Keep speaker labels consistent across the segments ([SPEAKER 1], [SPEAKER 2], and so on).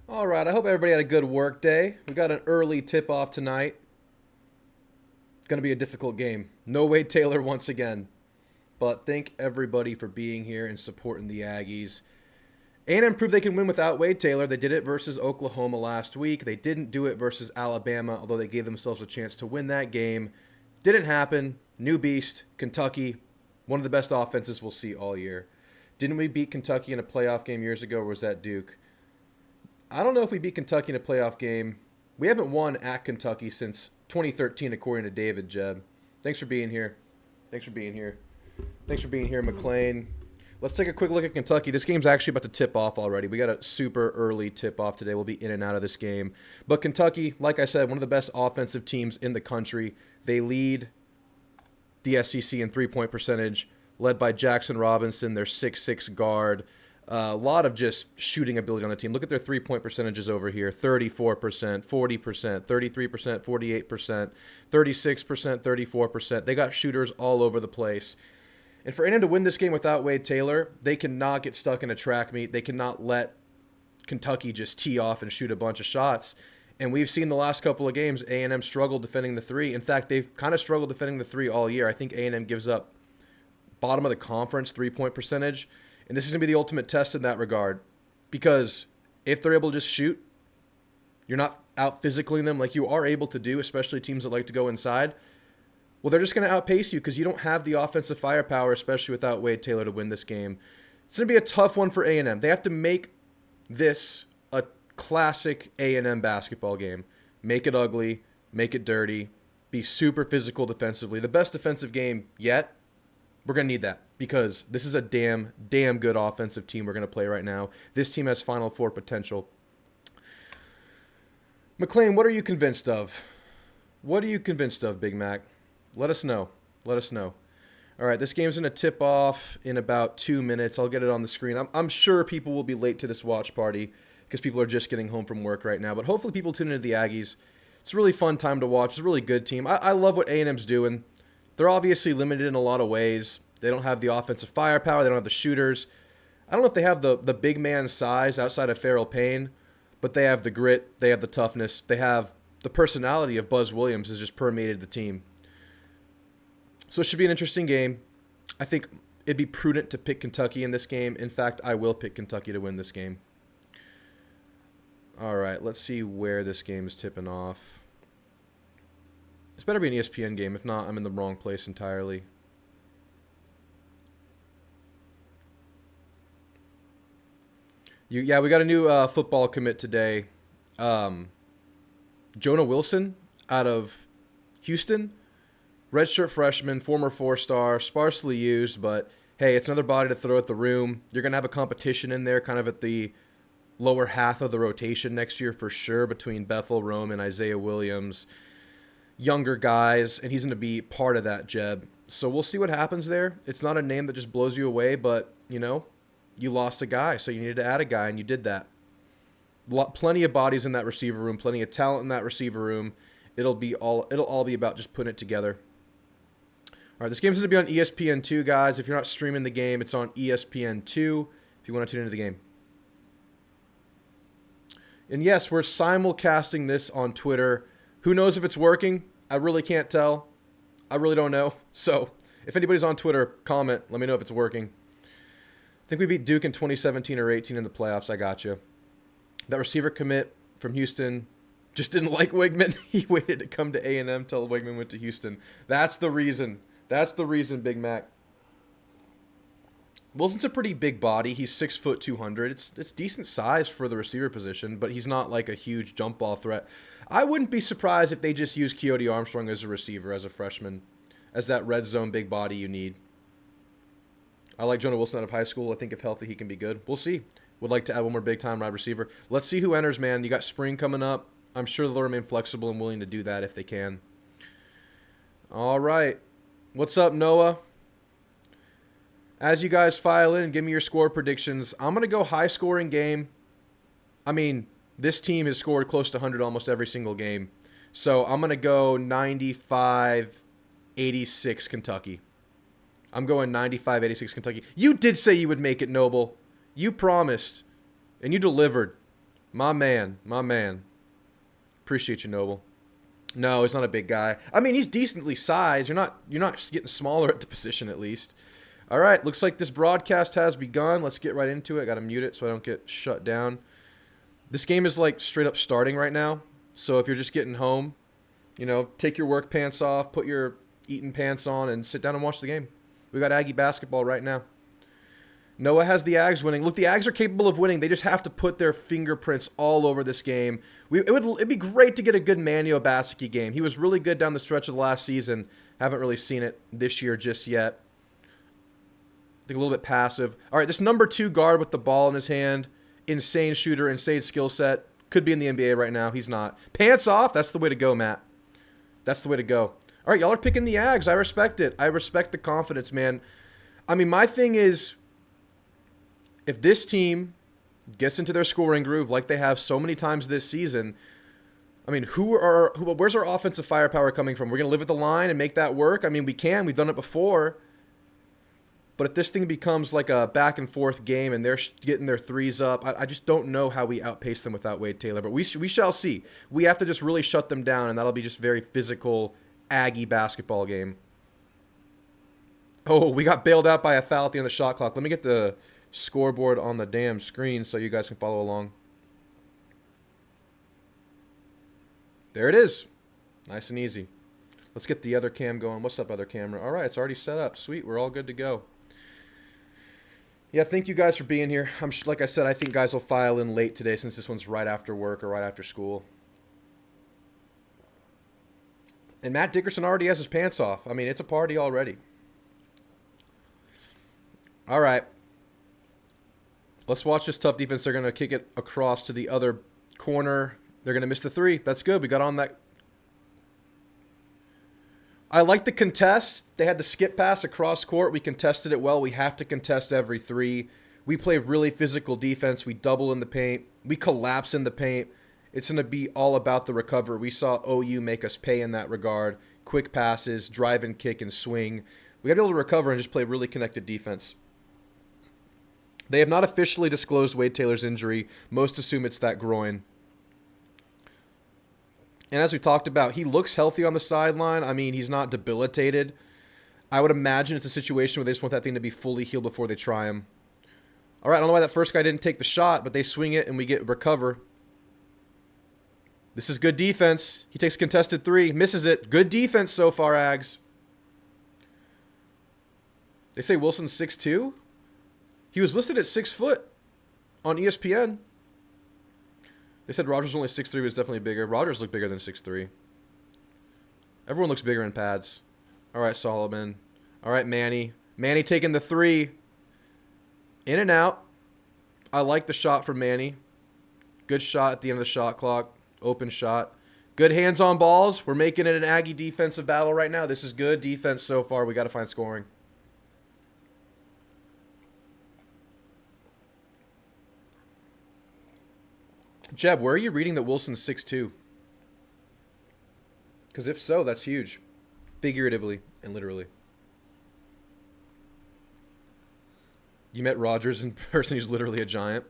[SPEAKER 1] All right, I hope everybody had a good work day. We got an early tip off tonight. It's going to be a difficult game. No Wade Taylor once again. But thank everybody for being here and supporting the Aggies. A&M proved they can win without Wade Taylor. They did it versus Oklahoma last week. They didn't do it versus Alabama, although they gave themselves a chance to win that game. Didn't happen. New beast, Kentucky, one of the best offenses we'll see all year. Didn't we beat Kentucky in a playoff game years ago, or was that Duke? I don't know if we beat Kentucky in a playoff game. We haven't won at Kentucky since 2013, according to David Jeb. Thanks for being here. Thanks for being here. Thanks for being here, McLean. Let's take a quick look at Kentucky. This game's actually about to tip off already. We got a super early tip off today. We'll be in and out of this game. But Kentucky, like I said, one of the best offensive teams in the country. They lead the SEC in three-point percentage, led by Jackson Robinson, their 6'6 guard. A lot of just shooting ability on the team. Look at their three-point percentages over here. 34%, 40%, 33%, 48%, 36%, 34%. They got shooters all over the place. And for A&M to win this game without Wade Taylor, they cannot get stuck in a track meet. They cannot let Kentucky just tee off and shoot a bunch of shots. And we've seen the last couple of games, A&M struggled defending the three. In fact, they've kind of struggled defending the three all year. I think A&M gives up bottom of the conference three-point percentage. And this is going to be the ultimate test in that regard. Because if they're able to just shoot, you're not out physicaling them like you are able to do, especially teams that like to go inside. Well, they're just going to outpace you because you don't have the offensive firepower, especially without Wade Taylor, to win this game. It's going to be a tough one for A&M. They have to make this a classic A&M basketball game. Make it ugly, make it dirty, be super physical defensively. The best defensive game yet. We're going to need that because this is a damn good offensive team we're going to play right now. This team has Final Four potential. McLean, what are you convinced of? What are you convinced of, Big Mac? Let us know. Let us know. All right, this game's going to tip off in about 2 minutes. I'll get it on the screen. I'm sure people will be late to this watch party because people are just getting home from work right now. But hopefully people tune into the Aggies. It's a really fun time to watch. It's a really good team. I love what A&M's doing. They're obviously limited in a lot of ways. They don't have the offensive firepower. They don't have the shooters. I don't know if they have the big man size outside of Farrell Payne, but they have the grit. They have the toughness. They have the personality of Buzz Williams has just permeated the team. So it should be an interesting game. I think it'd be prudent to pick Kentucky in this game. In fact, I will pick Kentucky to win this game. All right, let's see where this game is tipping off. This better be an ESPN game. If not, I'm in the wrong place entirely. Yeah, we got a new football commit today. Jonah Wilson out of Houston. Redshirt freshman, former four-star, sparsely used, but hey, it's another body to throw at the room. You're going to have a competition in there kind of at the lower half of the rotation next year for sure between Bethel, Rome, and Isaiah Williams. Younger guys, and he's going to be part of that, Jeb. So we'll see what happens there. It's not a name that just blows you away, but, you know, you lost a guy, so you needed to add a guy, and you did that. Plenty of bodies in that receiver room, plenty of talent in that receiver room. It'll all be about just putting it together. All right, this game's going to be on ESPN2, guys. If you're not streaming the game, it's on ESPN2 if you want to tune into the game. And yes, we're simulcasting this on Twitter. Who knows if it's working? I really can't tell. I really don't know. So if anybody's on Twitter, comment. Let me know if it's working. I think we beat Duke in 2017 or 18 in the playoffs. I got you. That receiver commit from Houston just didn't like Wigman. He waited to come to A&M until Wigman went to Houston. That's the reason. That's the reason, Big Mac. Wilson's a pretty big body. He's 6 foot 200. It's decent size for the receiver position, but he's not like a huge jump ball threat. I wouldn't be surprised if they just use Keody Armstrong as a receiver, as a freshman, as that red zone big body you need. I like Jonah Wilson out of high school. I think if healthy, he can be good. We'll see. Would like to add one more big-time wide receiver. Let's see who enters, man. You got spring coming up. I'm sure they'll remain flexible and willing to do that if they can. All right. What's up, Noah? As you guys file in, give me your score predictions. I'm going to go high-scoring game. I mean, this team has scored close to 100 almost every single game. So I'm going to go 95-86 Kentucky. I'm going 95-86 Kentucky. You did say you would make it, Noble. You promised, and you delivered. My man. My man. Appreciate you, Noble. No, he's not a big guy. I mean, he's decently sized. You're not getting smaller at the position, at least. All right, looks like this broadcast has begun. Let's get right into it. Got to mute it so I don't get shut down. This game is like straight up starting right now. So if you're just getting home, take your work pants off, put your eating pants on, and sit down and watch the game. We got Aggie basketball right now. Noah has the Ags winning. Look, the Ags are capable of winning. They just have to put their fingerprints all over this game. It'd be great to get a good Manio Basicki game. He was really good down the stretch of the last season. Haven't really seen it this year just yet. I think a little bit passive. All right, this number 2 guard with the ball in his hand. Insane shooter, insane skill set. Could be in the NBA right now. He's not. Pants off. That's the way to go, Matt. That's the way to go. All right, y'all are picking the Ags. I respect it. I respect the confidence, man. I mean, my thing is, if this team gets into their scoring groove like they have so many times this season, I mean, where's our offensive firepower coming from? We're going to live at the line and make that work? I mean, we can. We've done it before. But if this thing becomes like a back-and-forth game and they're getting their threes up, I just don't know how we outpace them without Wade Taylor. But we shall see. We have to just really shut them down, and that'll be just very physical Aggie basketball game. Oh, we got bailed out by a foul at the end of the shot clock. Let me get the scoreboard on the damn screen so you guys can follow along. There it is. Nice and easy. Let's get the other cam going. What's up, other camera? All right, it's already set up. Sweet, we're all good to go. Yeah, thank you guys for being here. Like I said, I think guys will file in late today since this one's right after work or right after school. And Matt Dickerson already has his pants off. I mean, it's a party already. All right. Let's watch this tough defense. They're going to kick it across to the other corner. They're going to miss the 3. That's good. We got on that. I like the contest. They had the skip pass across court. We contested it well. We have to contest every 3. We play really physical defense. We double in the paint. We collapse in the paint. It's going to be all about the recovery. We saw OU make us pay in that regard. Quick passes, drive and kick and swing. We got to be able to recover and just play really connected defense. They have not officially disclosed Wade Taylor's injury. Most assume it's that groin. And as we talked about, he looks healthy on the sideline. I mean, he's not debilitated. I would imagine it's a situation where they just want that thing to be fully healed before they try him. All right, I don't know why that first guy didn't take the shot, but they swing it and we get recover. This is good defense. He takes a contested 3, misses it. Good defense so far, Ags. They say Wilson's 6'2"? He was listed at 6 foot on ESPN. They said Rogers was only 6'3", was definitely bigger. Rogers looked bigger than 6'3". Everyone looks bigger in pads. All right, Solomon. All right, Manny. Manny taking the 3. In and out. I like the shot from Manny. Good shot at the end of the shot clock. Open shot. Good hands on balls. We're making it an Aggie defensive battle right now. This is good defense so far. We got to find scoring. Jeb, where are you reading that Wilson's 6'2"? Because if so, that's huge. Figuratively and literally. You met Rogers in person. He's literally a giant.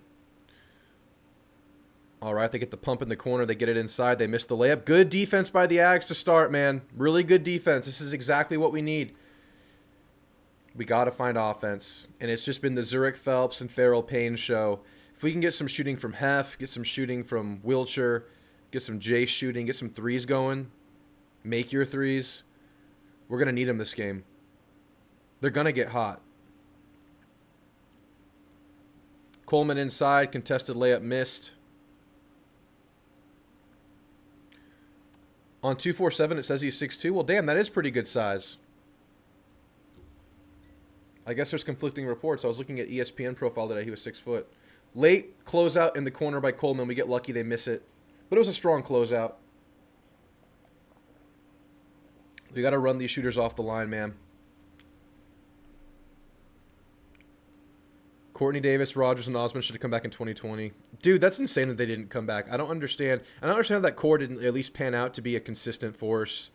[SPEAKER 1] All right, they get the pump in the corner. They get it inside. They miss the layup. Good defense by the Ags to start, man. Really good defense. This is exactly what we need. We got to find offense. And it's just been the Zurich Phelps and Farrell Payne show. If we can get some shooting from Hef, get some shooting from Wiltshire, get some Jace shooting, get some threes going, make your threes, we're going to need them this game. They're going to get hot. Coleman inside, contested layup missed. On 247, it says he's 6'2". Well, damn, that is pretty good size. I guess there's conflicting reports. I was looking at ESPN profile today. He was 6 foot. Late closeout in the corner by Coleman. We get lucky they miss it. But it was a strong closeout. We got to run these shooters off the line, man. Courtney Davis, Rogers, and Osmond should have come back in 2020. Dude, that's insane that they didn't come back. I don't understand. I don't understand how that core didn't at least pan out to be a consistent force.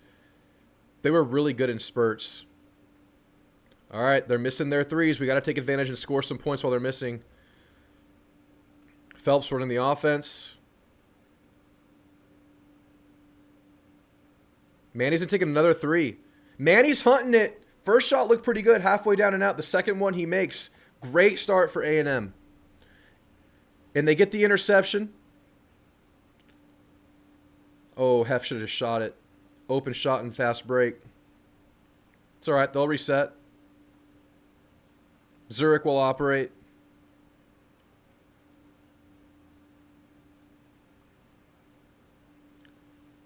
[SPEAKER 1] They were really good in spurts. All right, they're missing their threes. We got to take advantage and score some points while they're missing. Phelps running the offense. Manny's taking another three. Manny's hunting it. First shot looked pretty good, halfway down and out. The second one he makes. Great start for A&M. And they get the interception. Oh, Hef should have shot it. Open shot and fast break. It's all right. They'll reset. Zurich will operate.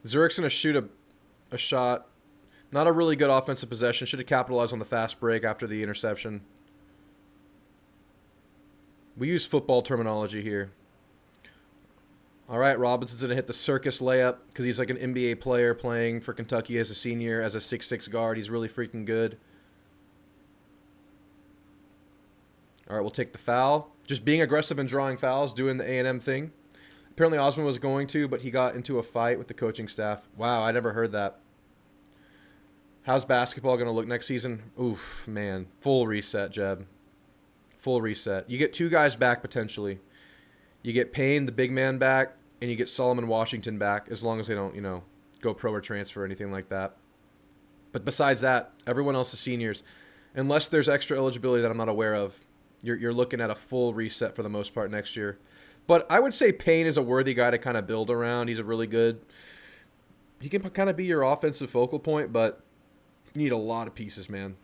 [SPEAKER 1] Zurich's going to shoot a shot. Not a really good offensive possession. Should have capitalized on the fast break after the interception. We use football terminology here. All right, Robinson's going to hit the circus layup because he's like an NBA player playing for Kentucky as a senior, as a 6'6" guard. He's really freaking good. All right, we'll take the foul. Just being aggressive and drawing fouls, doing the A&M thing. Apparently Osmond was going to, but he got into a fight with the coaching staff. Wow, I never heard that. How's basketball going to look next season? Oof, man. Full reset, Jeb. Full reset. You get two guys back potentially. You get Payne, the big man, back, and you get Solomon Washington back, as long as they don't, go pro or transfer or anything like that. But besides that, everyone else is seniors. Unless there's extra eligibility that I'm not aware of, you're looking at a full reset for the most part next year. But I would say Payne is a worthy guy to kind of build around. He's a really good... He can kind of be your offensive focal point, but you need a lot of pieces, man.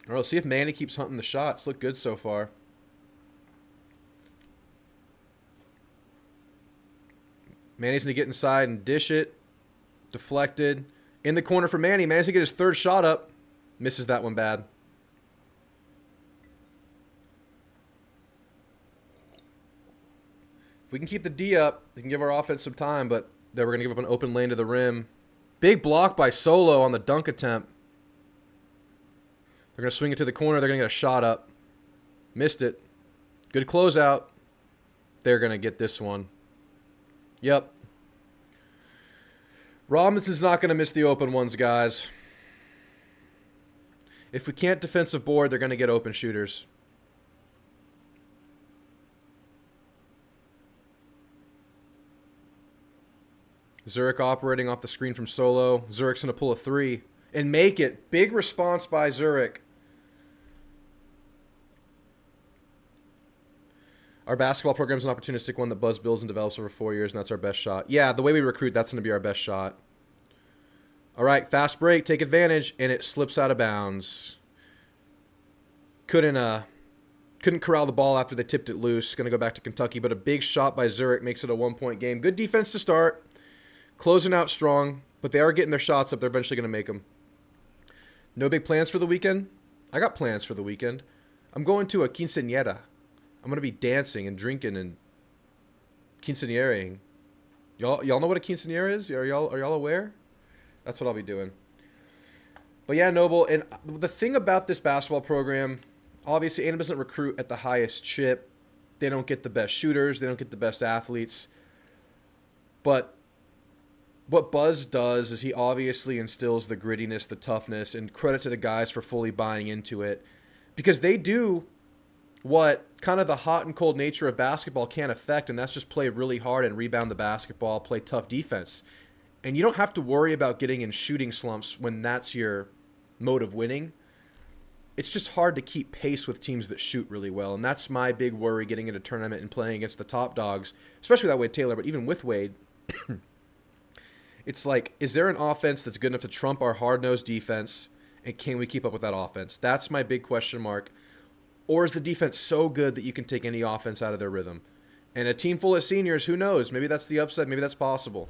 [SPEAKER 1] All right, let's see if Manny keeps hunting the shots. Look good so far. Manny's going to get inside and dish it. Deflected. In the corner for Manny. Manny's going to get his third shot up. Misses that one bad. If we can keep the D up, we can give our offense some time, but then we're going to give up an open lane to the rim. Big block by Solo on the dunk attempt. They're going to swing it to the corner. They're going to get a shot up. Missed it. Good closeout. They're going to get this one. Yep. Robinson's not going to miss the open ones, guys. If we can't defensive board, they're going to get open shooters. Zurich operating off the screen from Solo. Zurich's going to pull a three and make it. Big response by Zurich. Our basketball program is an opportunistic one that Buzz builds and develops over 4 years, and that's our best shot. Yeah, the way we recruit, that's going to be our best shot. All right, fast break, take advantage, and it slips out of bounds. Couldn't corral the ball after they tipped it loose. Going to go back to Kentucky, but a big shot by Zurich makes it a 1-point game. Good defense to start. Closing out strong, but they are getting their shots up. They're eventually going to make them. No big plans for the weekend? I got plans for the weekend. I'm going to a quinceañera. I'm going to be dancing and drinking and quinceañeraing. Y'all know what a quinceañera is? Are y'all aware? That's what I'll be doing. But yeah, Noble, and the thing about this basketball program, obviously A&M doesn't recruit at the highest chip. They don't get the best shooters. They don't get the best athletes. But what Buzz does is he obviously instills the grittiness, the toughness, and credit to the guys for fully buying into it. Because they do what kind of the hot and cold nature of basketball can't affect, and that's just play really hard and rebound the basketball, play tough defense. And you don't have to worry about getting in shooting slumps when that's your mode of winning. It's just hard to keep pace with teams that shoot really well, and that's my big worry getting into tournament and playing against the top dogs, especially that Wade Taylor, but even with Wade. It's like, is there an offense that's good enough to trump our hard-nosed defense, and can we keep up with that offense? That's my big question mark. Or is the defense so good that you can take any offense out of their rhythm? And a team full of seniors, who knows? Maybe that's the upside. Maybe that's possible.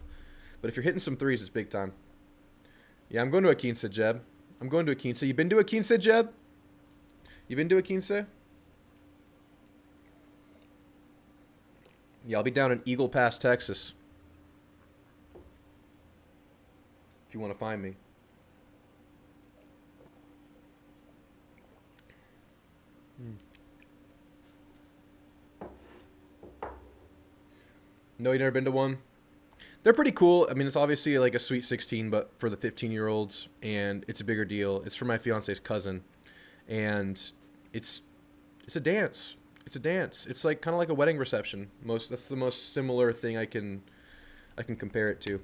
[SPEAKER 1] But if you're hitting some threes, it's big time. Yeah, I'm going to a quince, Jeb. I'm going to a quince. You been to a quince, Jeb? You been to a quince? Yeah, I'll be down in Eagle Pass, Texas. If you want to find me. No, you never been to one? They're pretty cool. I mean, it's obviously like a Sweet 16, but for the 15-year-olds, and it's a bigger deal. It's for my fiance's cousin, and it's a dance. It's a dance. It's like kind of like a wedding reception. That's the most similar thing I can compare it to.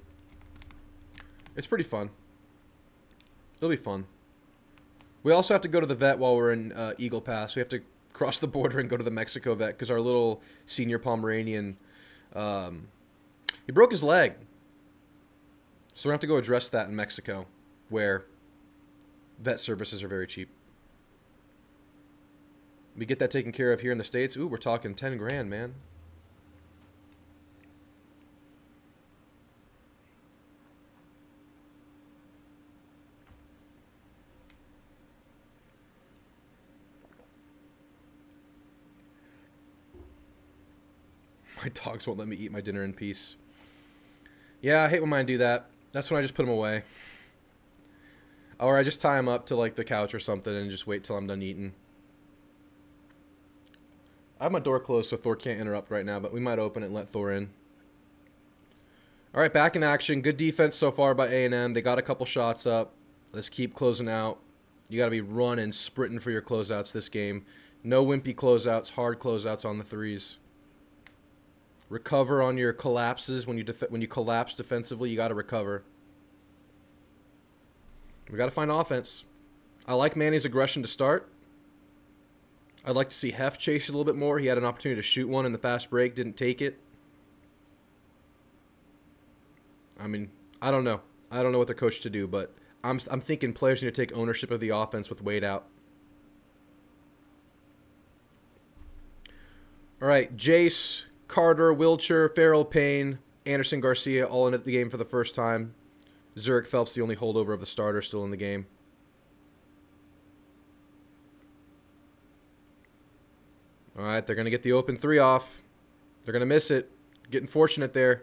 [SPEAKER 1] It's pretty fun. It'll be fun. We also have to go to the vet while we're in Eagle Pass. We have to cross the border and go to the Mexico vet because our little senior Pomeranian, he broke his leg. So we're going to have to go address that in Mexico, where vet services are very cheap. We get that taken care of here in the States. Ooh, we're talking 10 grand, man. My dogs won't let me eat my dinner in peace. Yeah, I hate when mine do that. That's when I just put them away. Or I just tie them up to like the couch or something and just wait till I'm done eating. I have my door closed so Thor can't interrupt right now, but we might open it and let Thor in. All right, back in action. Good defense so far by A&M. They got a couple shots up. Let's keep closing out. You got to be running, sprinting for your closeouts this game. No wimpy closeouts, hard closeouts on the threes. Recover on your collapses. When you collapse defensively, you got to recover. We got to find offense. I like Manny's aggression to start. I'd like to see Hef chase it a little bit more. He had an opportunity to shoot one in the fast break, didn't take it. I mean, I don't know. I don't know what they're coached to do, but I'm thinking players need to take ownership of the offense with Wade out. All right, Jace, Carter, Wilcher, Farrell, Payne, Anderson, Garcia, all in at the game for the first time. Zurich Phelps, the only holdover of the starter, still in the game. All right, they're going to get the open three off. They're going to miss it. Getting fortunate there.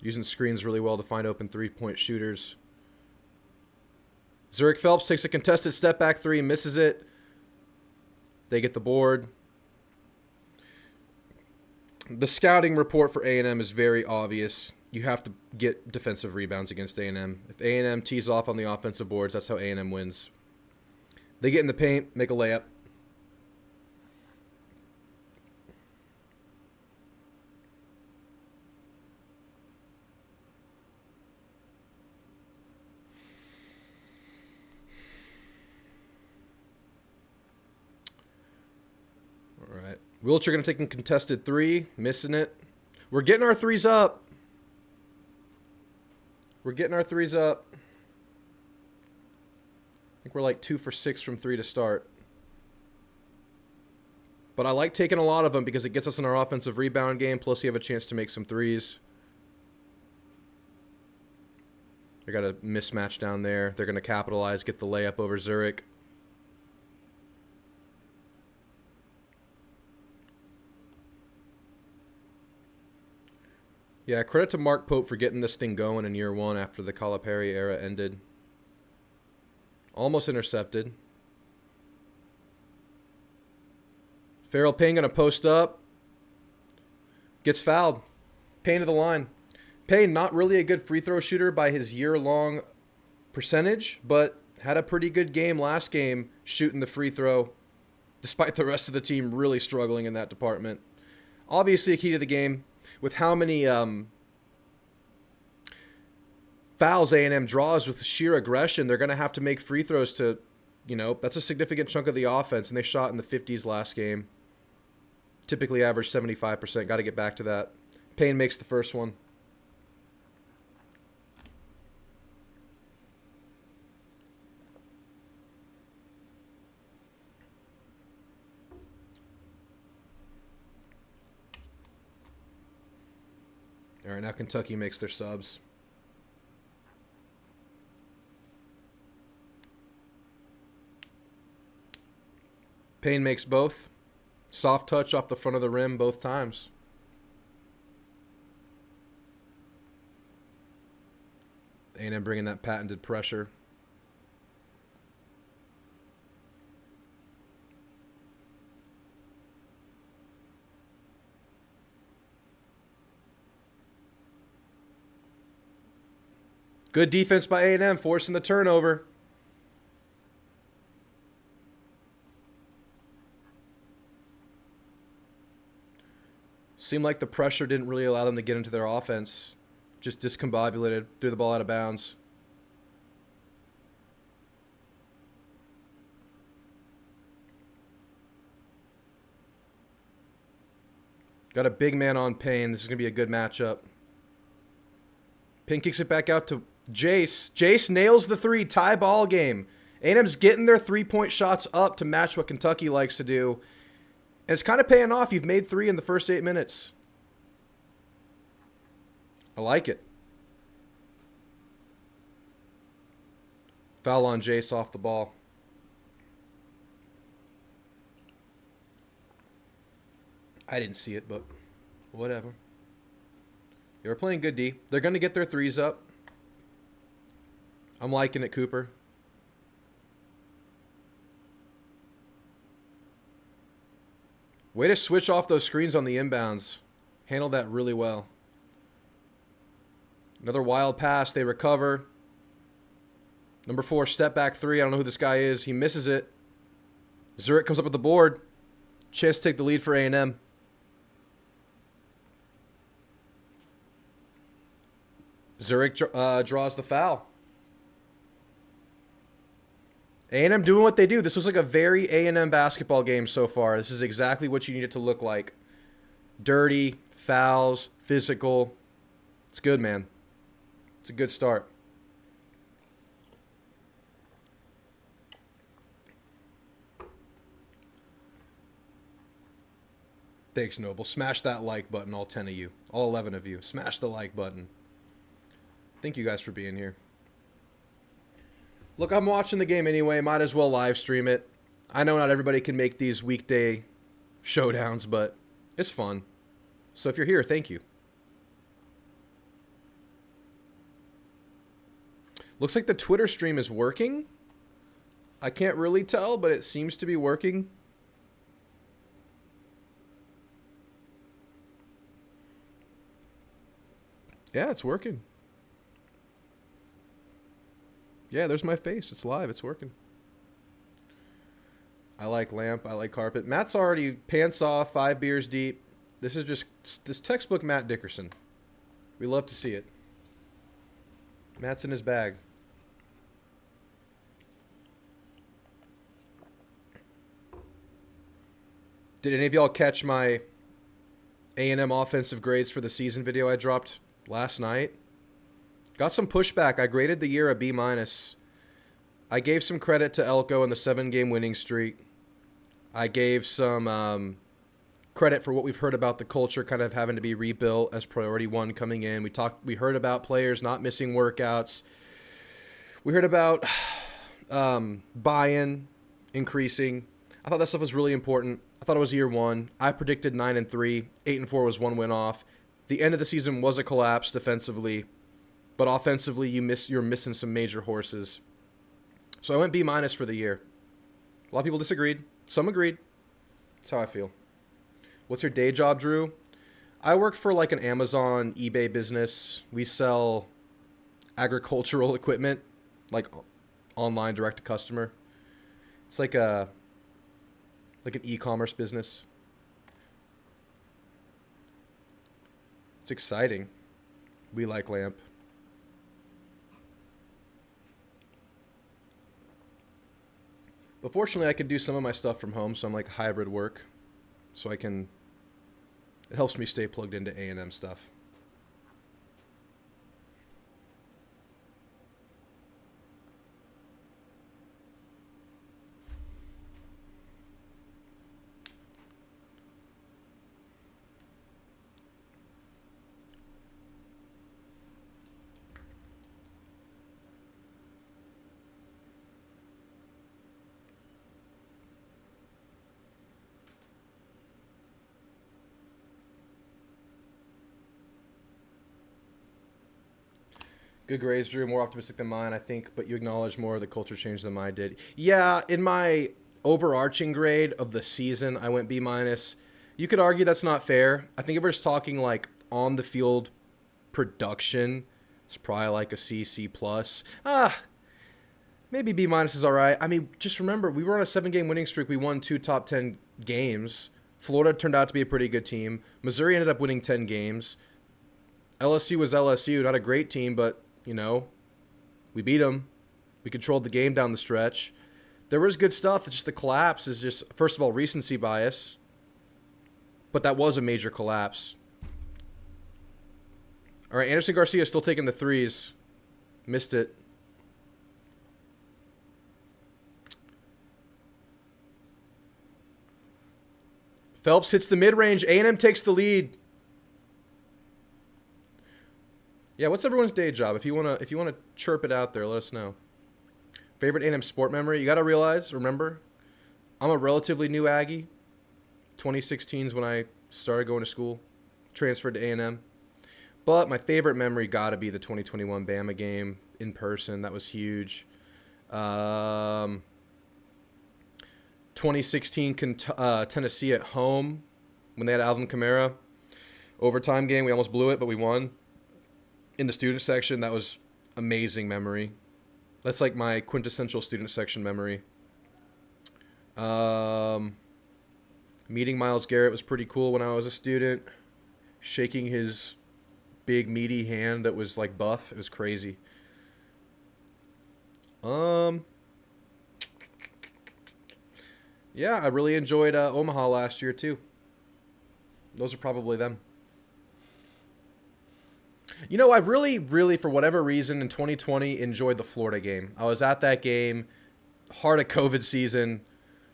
[SPEAKER 1] Using screens really well to find open three-point shooters. Zurich Phelps takes a contested step-back three, misses it. They get the board. The scouting report for A&M is very obvious. You have to get defensive rebounds against A&M. If A&M tees off on the offensive boards, that's how A&M wins. They get in the paint, make a layup. All right. Wilcher going to take a contested three, missing it. We're getting our threes up. We're getting our threes up. I think we're like 2 for 6 from three to start. But I like taking a lot of them because it gets us in our offensive rebound game, plus you have a chance to make some threes. They got a mismatch down there. They're going to capitalize, get the layup over Zurich. Yeah, credit to Mark Pope for getting this thing going in year one after the Calipari era ended. Almost intercepted. Farrell Payne going to post up. Gets fouled. Payne to the line. Payne, not really a good free throw shooter by his year-long percentage, but had a pretty good game last game shooting the free throw, despite the rest of the team really struggling in that department. Obviously a key to the game. With how many fouls A&M draws with sheer aggression, they're going to have to make free throws to, that's a significant chunk of the offense, and they shot in the 50s last game. Typically average 75%. Got to get back to that. Payne makes the first one. All right, now Kentucky makes their subs. Payne makes both. Soft touch off the front of the rim both times. A&M bringing that patented pressure. Good defense by A&M, forcing the turnover. Seemed like the pressure didn't really allow them to get into their offense. Just discombobulated, threw the ball out of bounds. Got a big man on Payne. This is going to be a good matchup. Payne kicks it back out to Jace. Jace nails the three. Tie ball game. A&M's getting their three-point shots up to match what Kentucky likes to do. And it's kind of paying off. You've made 3 in the first 8 minutes. I like it. Foul on Jace off the ball. I didn't see it, but whatever. They were playing good D. They're going to get their threes up. I'm liking it, Cooper. Way to switch off those screens on the inbounds. Handled that really well. Another wild pass. They recover. Number 4, step back 3. I don't know who this guy is. He misses it. Zurich comes up with the board. Chance to take the lead for A&M. Zurich draws the foul. A&M doing what they do. This looks like a very A&M basketball game so far. This is exactly what you need it to look like. Dirty, fouls, physical. It's good, man. It's a good start. Thanks, Noble. Smash that like button, all 10 of you. All 11 of you. Smash the like button. Thank you guys for being here. Look, I'm watching the game anyway. Might as well live stream it. I know not everybody can make these weekday showdowns, but it's fun. So if you're here, thank you. Looks like the Twitter stream is working. I can't really tell, but it seems to be working. Yeah, it's working. Yeah, there's my face. It's live. It's working. I like lamp. I like carpet. Matt's already pants off, 5 beers deep. This is just this textbook Matt Dickerson. We love to see it. Matt's in his bag. Did any of y'all catch my A&M offensive grades for the season video I dropped last night? Got some pushback. I graded the year a B-. I gave some credit to Elko and the 7-game winning streak. I gave some credit for what we've heard about the culture kind of having to be rebuilt as priority 1 coming in. We heard about players not missing workouts. We heard about buy-in increasing. I thought that stuff was really important. I thought it was year 1. I predicted 9-3. 8-4 was 1 win off. The end of the season was a collapse defensively, but offensively you're missing some major horses. So I went B- for the year. A lot of people disagreed. Some agreed. That's how I feel. What's your day job, Drew? I work for like an Amazon, eBay business. We sell agricultural equipment, like online direct to customer. It's like an e-commerce business. It's exciting. We like lamp. But fortunately, I can do some of my stuff from home, so I'm like hybrid work. So it helps me stay plugged into A&M stuff. Good grades, Drew. More optimistic than mine, I think, but you acknowledge more of the culture change than mine did. Yeah, in my overarching grade of the season, I went B-. You could argue that's not fair. I think if we're just talking like on the field production, it's probably like a C, C+. Maybe B- is all right. I mean, just remember, we were on a 7-game winning streak. We won 2 top 10 games. Florida turned out to be a pretty good team. Missouri ended up winning 10 games. LSU was LSU, not a great team, but, you know, we beat them. We controlled the game down the stretch. There was good stuff. It's just the collapse is just, first of all, recency bias. But that was a major collapse. All right, Anderson Garcia still taking the threes. Missed it. Phelps hits the mid-range. A&M takes the lead. Yeah, what's everyone's day job? If you wanna chirp it out there, let us know. Favorite A&M sport memory? You gotta remember, I'm a relatively new Aggie. 2016 is when I started going to school. Transferred to A&M. But my favorite memory gotta be the 2021 Bama game in person. That was huge. 2016 Tennessee at home when they had Alvin Kamara. Overtime game, we almost blew it, but we won. In the student section, that was amazing memory. That's like my quintessential student section memory. Meeting Myles Garrett was pretty cool when I was a student. Shaking his big meaty hand that was like buff. It was crazy. Yeah, I really enjoyed Omaha last year too. Those are probably them. You know, I really, for whatever reason, in 2020, enjoyed the Florida game. I was at that game, heart of COVID season,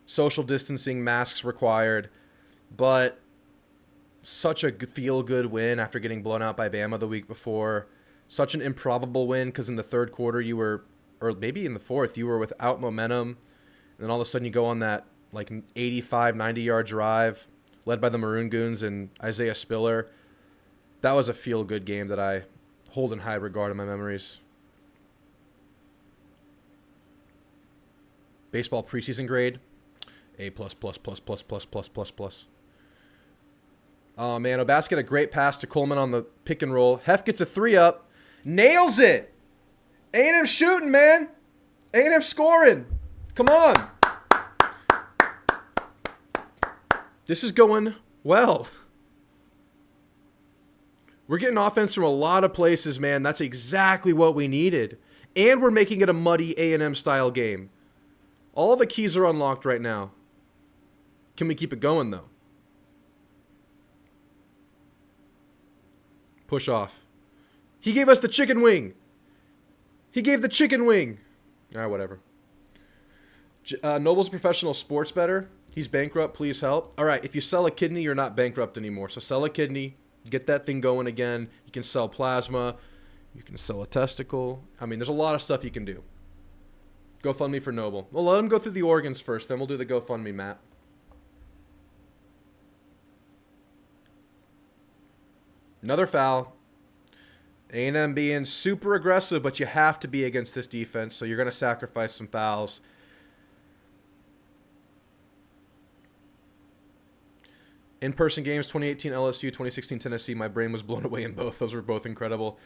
[SPEAKER 1] social distancing, masks required, but such a feel-good win after getting blown out by Bama the week before. Such an improbable win because in the third quarter you were, or maybe in the fourth, you were without momentum, and then all of a sudden you go on that like 85, 90-yard drive led by the Maroon Goons and Isaiah Spiller. That was a feel-good game that I hold in high regard in my memories. Baseball preseason grade, A+++++++++. Oh, man, Obas get a great pass to Coleman on the pick and roll. Hef gets a 3-up. Nails it! A&M shooting, man! A&M scoring! Come on! This is going well. We're getting offense from a lot of places, man. That's exactly what we needed. And we're making it a muddy A&M style game. All the keys are unlocked right now. Can we keep it going, though? Push off. He gave us the chicken wing. He gave the chicken wing. All right, whatever. Noble's a professional sports bettor. He's bankrupt. Please help. All right, if you sell a kidney, you're not bankrupt anymore. So sell a kidney. Get that thing going again. You can sell plasma. You can sell a testicle. I mean, there's a lot of stuff you can do. GoFundMe for Noble. Well, let him go through the organs first. Then we'll do the GoFundMe, Matt. Another foul. A&M being super aggressive, but you have to be against this defense, so you're going to sacrifice some fouls. In-person games, 2018 LSU, 2016 Tennessee. My brain was blown away in both. Those were both incredible.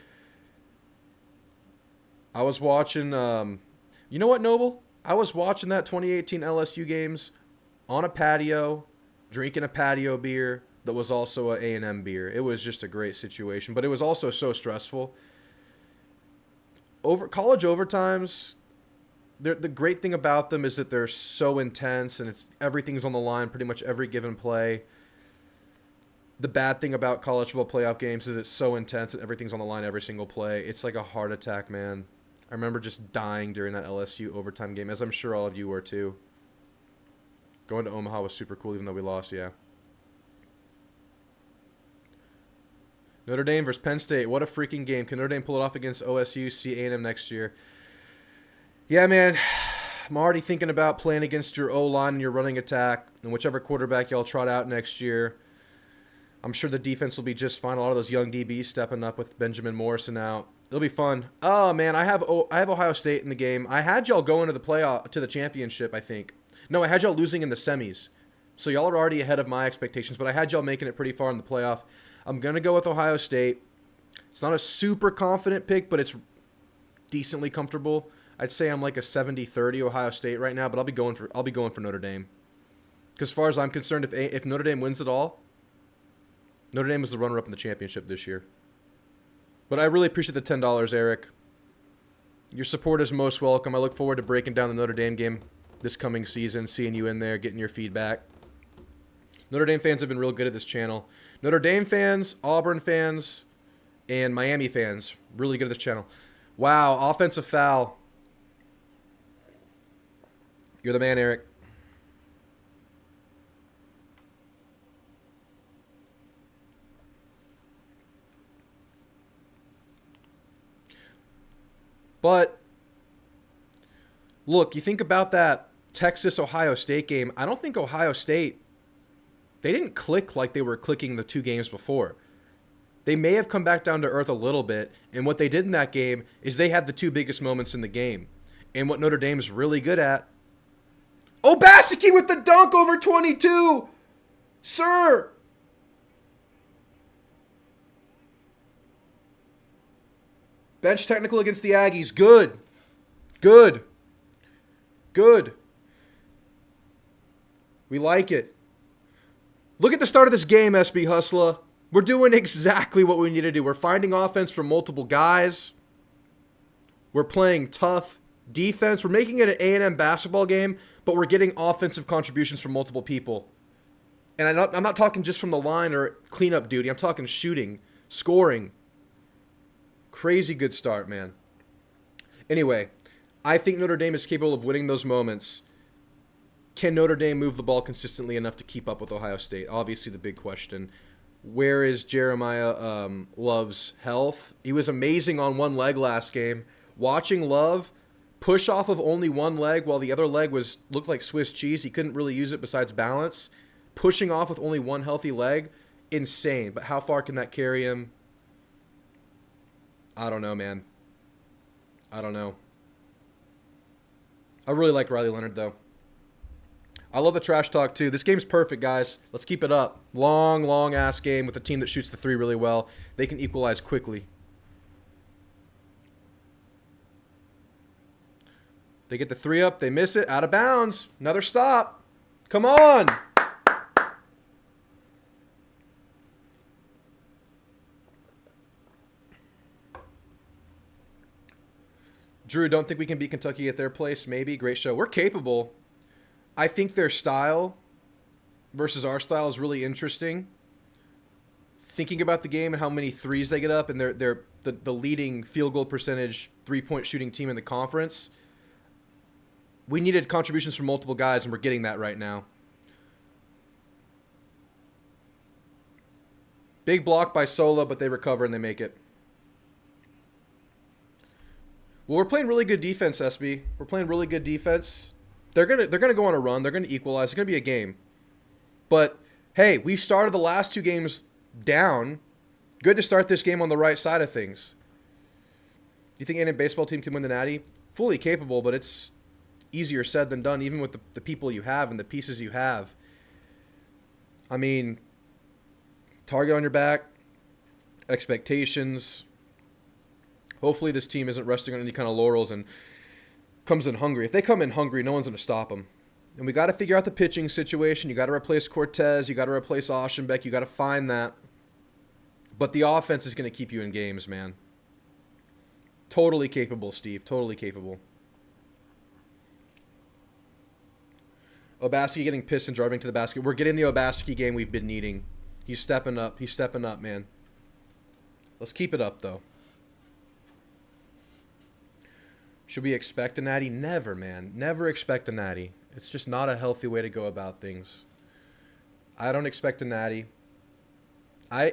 [SPEAKER 1] I was watching, you know what, Noble? I was watching that 2018 LSU games on a patio, drinking a patio beer that was also an A&M beer. It was just a great situation, but it was also so stressful. College overtimes, the great thing about them is that they're so intense and everything's on the line pretty much every given play. The bad thing about college football playoff games is it's so intense and everything's on the line every single play. It's like a heart attack, man. I remember just dying during that LSU overtime game, as I'm sure all of you were too. Going to Omaha was super cool, even though we lost, yeah. Notre Dame versus Penn State. What a freaking game. Can Notre Dame pull it off against OSU, see A&M next year? Yeah, man. I'm already thinking about playing against your O-line and your running attack and whichever quarterback y'all trot out next year. I'm sure the defense will be just fine. A lot of those young DBs stepping up with Benjamin Morrison out. It'll be fun. Oh, man, I have Ohio State in the game. I had y'all going to the playoff, to the championship, I think. No, I had y'all losing in the semis. So y'all are already ahead of my expectations, but I had y'all making it pretty far in the playoff. I'm going to go with Ohio State. It's not a super confident pick, but it's decently comfortable. I'd say I'm like a 70-30 Ohio State right now, but I'll be going for Notre Dame. Because as far as I'm concerned, if Notre Dame wins it all, Notre Dame is the runner-up in the championship this year. But I really appreciate the $10, Eric. Your support is most welcome. I look forward to breaking down the Notre Dame game this coming season, seeing you in there, getting your feedback. Notre Dame fans have been real good at this channel. Notre Dame fans, Auburn fans, and Miami fans, really good at this channel. Wow, offensive foul. You're the man, Eric. But, look, you think about that Texas-Ohio State game. I don't think Ohio State, they didn't click like they were clicking the 2 games before. They may have come back down to earth a little bit, and what they did in that game is they had the 2 biggest moments in the game. And what Notre Dame's really good at. Oh, Basicki with the dunk over 22! Sir! Bench technical against the Aggies. Good. Good. Good. We like it. Look at the start of this game, SB Hustler. We're doing exactly what we need to do. We're finding offense from multiple guys. We're playing tough defense. We're making it an A&M basketball game, but we're getting offensive contributions from multiple people. And I'm not talking just from the line or cleanup duty. I'm talking shooting, scoring. Crazy good start, man. Anyway, I think Notre Dame is capable of winning those moments. Can Notre Dame move the ball consistently enough to keep up with Ohio State? Obviously the big question. Where is Jeremiah Love's health? He was amazing on one leg last game. Watching Love push off of only one leg while the other leg looked like Swiss cheese. He couldn't really use it besides balance. Pushing off with only one healthy leg, insane. But how far can that carry him? I don't know, man. I don't know. I really like Riley Leonard, though. I love the trash talk, too. This game's perfect, guys. Let's keep it up. Long, long-ass game with a team that shoots the 3 really well. They can equalize quickly. They get the 3 up. They miss it. Out of bounds. Another stop. Come on. Drew, don't think we can beat Kentucky at their place? Maybe. Great show. We're capable. I think their style versus our style is really interesting. Thinking about the game and how many threes they get up, and they're the leading field goal percentage 3-point shooting team in the conference. We needed contributions from multiple guys, and we're getting that right now. Big block by Sola, but they recover and they make it. Well, we're playing really good defense, SB. We're playing really good defense. They're gonna go on a run. They're gonna equalize. It's gonna be a game. But hey, we started the last 2 games down. Good to start this game on the right side of things. You think A&M baseball team can win the Natty? Fully capable, but it's easier said than done, even with the people you have and the pieces you have. I mean, target on your back, expectations. Hopefully this team isn't resting on any kind of laurels and comes in hungry. If they come in hungry, no one's going to stop them. And we got to figure out the pitching situation. You got to replace Cortez. You got to replace Oschenbeck. You got to find that. But the offense is going to keep you in games, man. Totally capable, Steve. Totally capable. Obaseki getting pissed and driving to the basket. We're getting the Obaseki game we've been needing. He's stepping up. He's stepping up, man. Let's keep it up, though. Should we expect a natty? Never, man. Never expect a natty. It's just not a healthy way to go about things. I don't expect a natty. I'm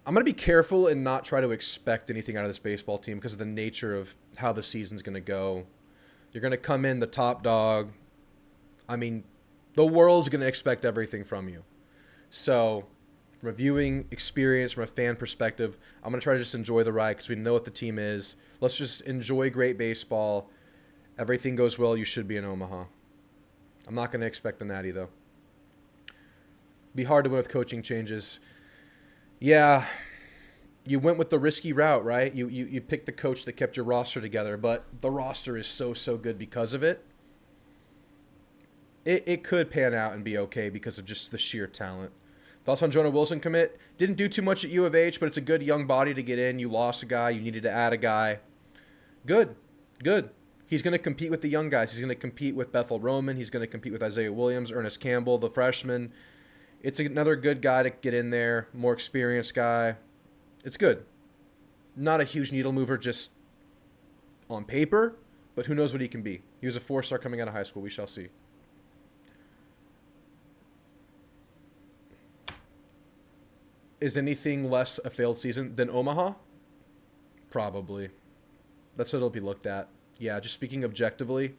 [SPEAKER 1] going to be careful and not try to expect anything out of this baseball team because of the nature of how the season's going to go. You're going to come in the top dog. I mean, the world's going to expect everything from you. So, reviewing experience from a fan perspective, I'm going to try to just enjoy the ride because we know what the team is. Let's just enjoy great baseball. Everything goes well, you should be in Omaha. I'm not going to expect a natty, though. Be hard to win with coaching changes. Yeah, you went with the risky route, right? You picked the coach that kept your roster together, but the roster is so good because of it. it could pan out and be okay because of just the sheer talent. Thoughts on Jonah Wilson commit? Didn't do too much at U of H, but it's a good young body to get in. You lost a guy. You needed to add a guy. Good. Good. He's going to compete with the young guys. He's going to compete with Bethel Roman. He's going to compete with Isaiah Williams, Ernest Campbell, the freshman. It's another good guy to get in there, more experienced guy. It's good. Not a huge needle mover just on paper, but who knows what he can be. He was a 4-star coming out of high school. We shall see. Is anything less a failed season than Omaha? Probably. That's what it'll be looked at. Yeah, just speaking objectively,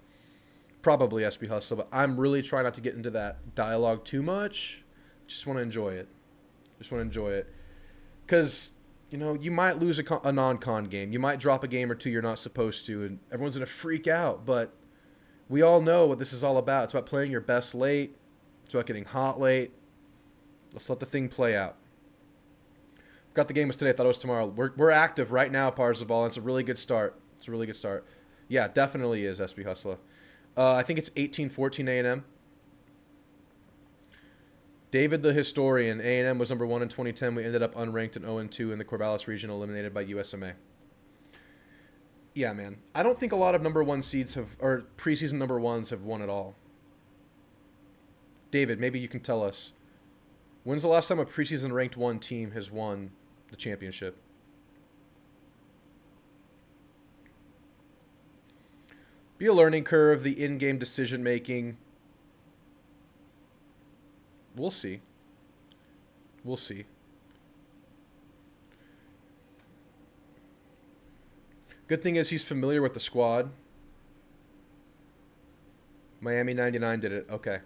[SPEAKER 1] probably SB Hustle, but I'm really trying not to get into that dialogue too much. Just want to enjoy it. Just want to enjoy it. Because, you know, you might lose a non-con game. You might drop a game or two you're not supposed to, and everyone's going to freak out. But we all know what this is all about. It's about playing your best late. It's about getting hot late. Let's let the thing play out. Got the game was today. I thought it was tomorrow. We're active right now, Parzival. And it's a really good start. It's a really good start. Yeah, definitely is SB Hustler. I think it's 18-14 A&M. David the Historian. A&M was number 1 in 2010. We ended up unranked and 0-2 in the Corvallis region, eliminated by USMA. Yeah, man. I don't think a lot of number 1 seeds have, or preseason number 1s have won at all. David, maybe you can tell us. When's the last time a preseason ranked 1 team has won the championship? Be a learning curve, the in-game decision making. We'll see. We'll see. Good thing is he's familiar with the squad. Miami 99 did it. Okay.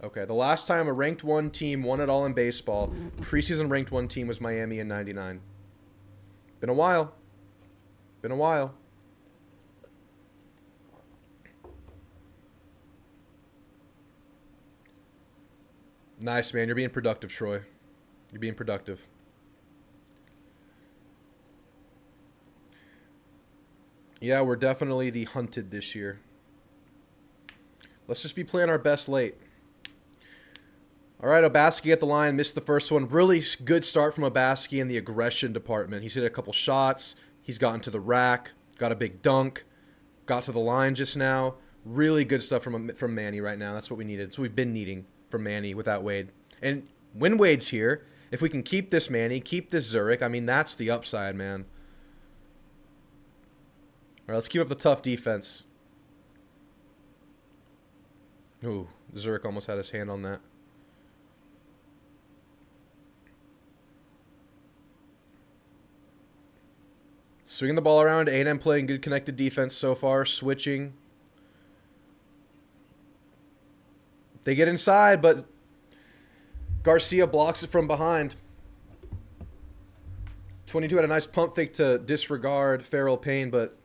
[SPEAKER 1] Okay. The last time a ranked 1 team won it all in baseball, preseason ranked 1 team was Miami in 99. Been a while. Been a while. Nice, man. You're being productive, Troy. You're being productive. Yeah, we're definitely the hunted this year. Let's just be playing our best late. All right, Obaski at the line. Missed the first one. Really good start from Obaski in the aggression department. He's hit a couple shots. He's gotten to the rack. Got a big dunk. Got to the line just now. Really good stuff from Manny right now. That's what we needed. That's what we've been needing from Manny without Wade. And when Wade's here, if we can keep this Manny, keep this Zurich, I mean, that's the upside, man. All right, let's keep up the tough defense. Ooh, Zurich almost had his hand on that. Swinging the ball around. A&M playing good connected defense so far. Switching. They get inside, but Garcia blocks it from behind. 22 had a nice pump fake to disregard Farrell Payne, but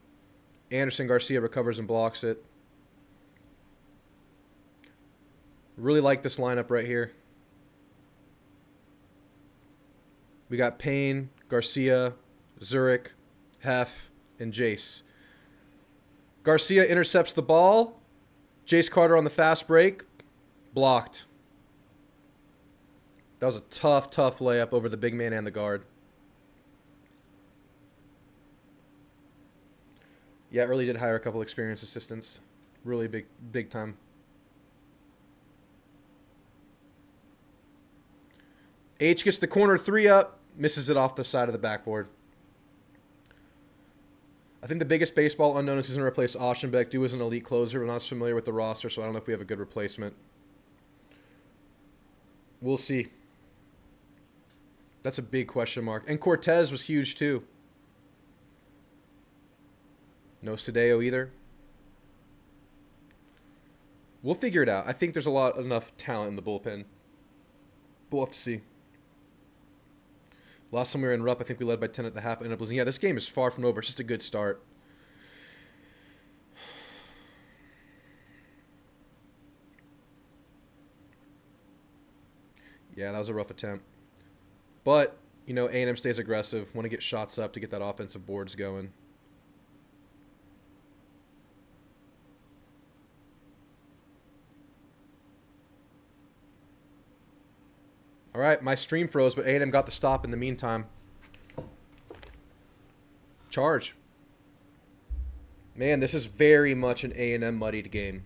[SPEAKER 1] Anderson Garcia recovers and blocks it. Really like this lineup right here. We got Payne, Garcia, Zurich, Hef, and Jace. Garcia intercepts the ball. Jace Carter on the fast break. Blocked. That was a tough layup over the big man and the guard. Yeah, it really did hire a couple experienced assistants. Really big time. H gets the corner 3 up. Misses it off the side of the backboard. I think the biggest baseball unknown is he's going to replace Oschenbeck. Due as an elite closer. We're not as familiar with the roster, so I don't know if we have a good replacement. We'll see. That's a big question mark. And Cortez was huge, too. No Sadeo either. We'll figure it out. I think there's enough talent in the bullpen. We'll have to see. Last time we were in Rupp, I think we led by 10 at the half. Ended up losing. Yeah, this game is far from over. It's just a good start. Yeah, that was a rough attempt. But, you know, A&M stays aggressive. Want to get shots up to get that offensive boards going. All right, my stream froze, but A&M got the stop in the meantime. Charge. Man, this is very much an A&M muddied game.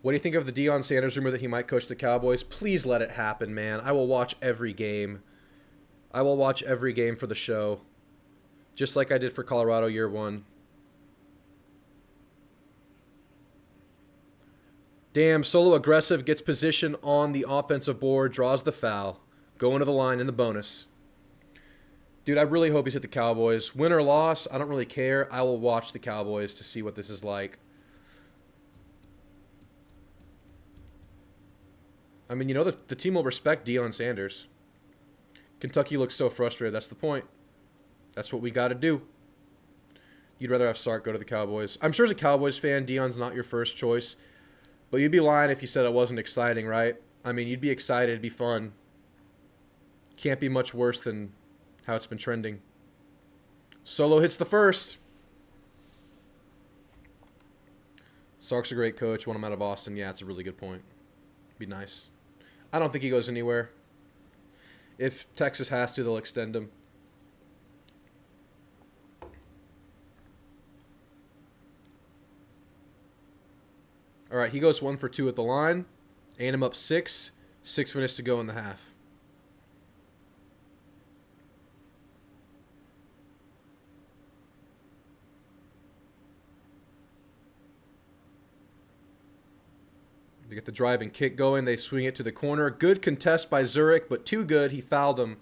[SPEAKER 1] What do you think of the Deion Sanders rumor that he might coach the Cowboys? Please let it happen, man. I will watch every game. I will watch every game for the show. Just like I did for Colorado year one. Damn, solo aggressive, gets position on the offensive board, draws the foul. Going to the line in the bonus. Dude, I really hope he's hit the Cowboys. Win or loss, I don't really care. I will watch the Cowboys to see what this is like. I mean, you know, the team will respect Deion Sanders. Kentucky looks so frustrated. That's the point. That's what we got to do. You'd rather have Sark go to the Cowboys. I'm sure as a Cowboys fan, Deion's not your first choice. But you'd be lying if you said it wasn't exciting, right? I mean, you'd be excited. It'd be fun. Can't be much worse than how it's been trending. Solo hits the first. Sark's a great coach. Want him out of Austin. Yeah, it's a really good point. Be nice. I don't think he goes anywhere. If Texas has to, they'll extend him. All right, he goes 1 for 2 at the line. A&M up 6. 6 minutes to go in the half. They get the drive and kick going. They swing it to the corner. Good contest by Zurich, but too good. He fouled him.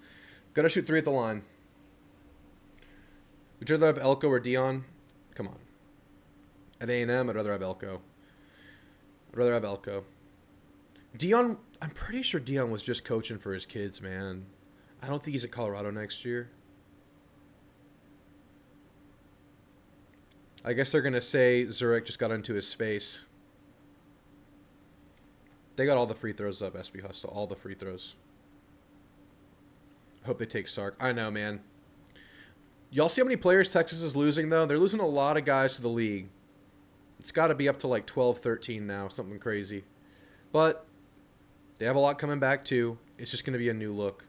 [SPEAKER 1] Gonna shoot 3 at the line. Would you rather have Elko or Deion? Come on. At A&M, I'd rather have Elko. I'd rather have Elko. Deion, I'm pretty sure Deion was just coaching for his kids, man. I don't think he's at Colorado next year. I guess they're going to say Zurich just got into his space. They got all the free throws up, SB Hustle. All the free throws. Hope they take Sark. I know, man. Y'all see how many players Texas is losing, though? They're losing a lot of guys to the league. It's got to be up to like 12, 13 now. Something crazy. But they have a lot coming back, too. It's just going to be a new look.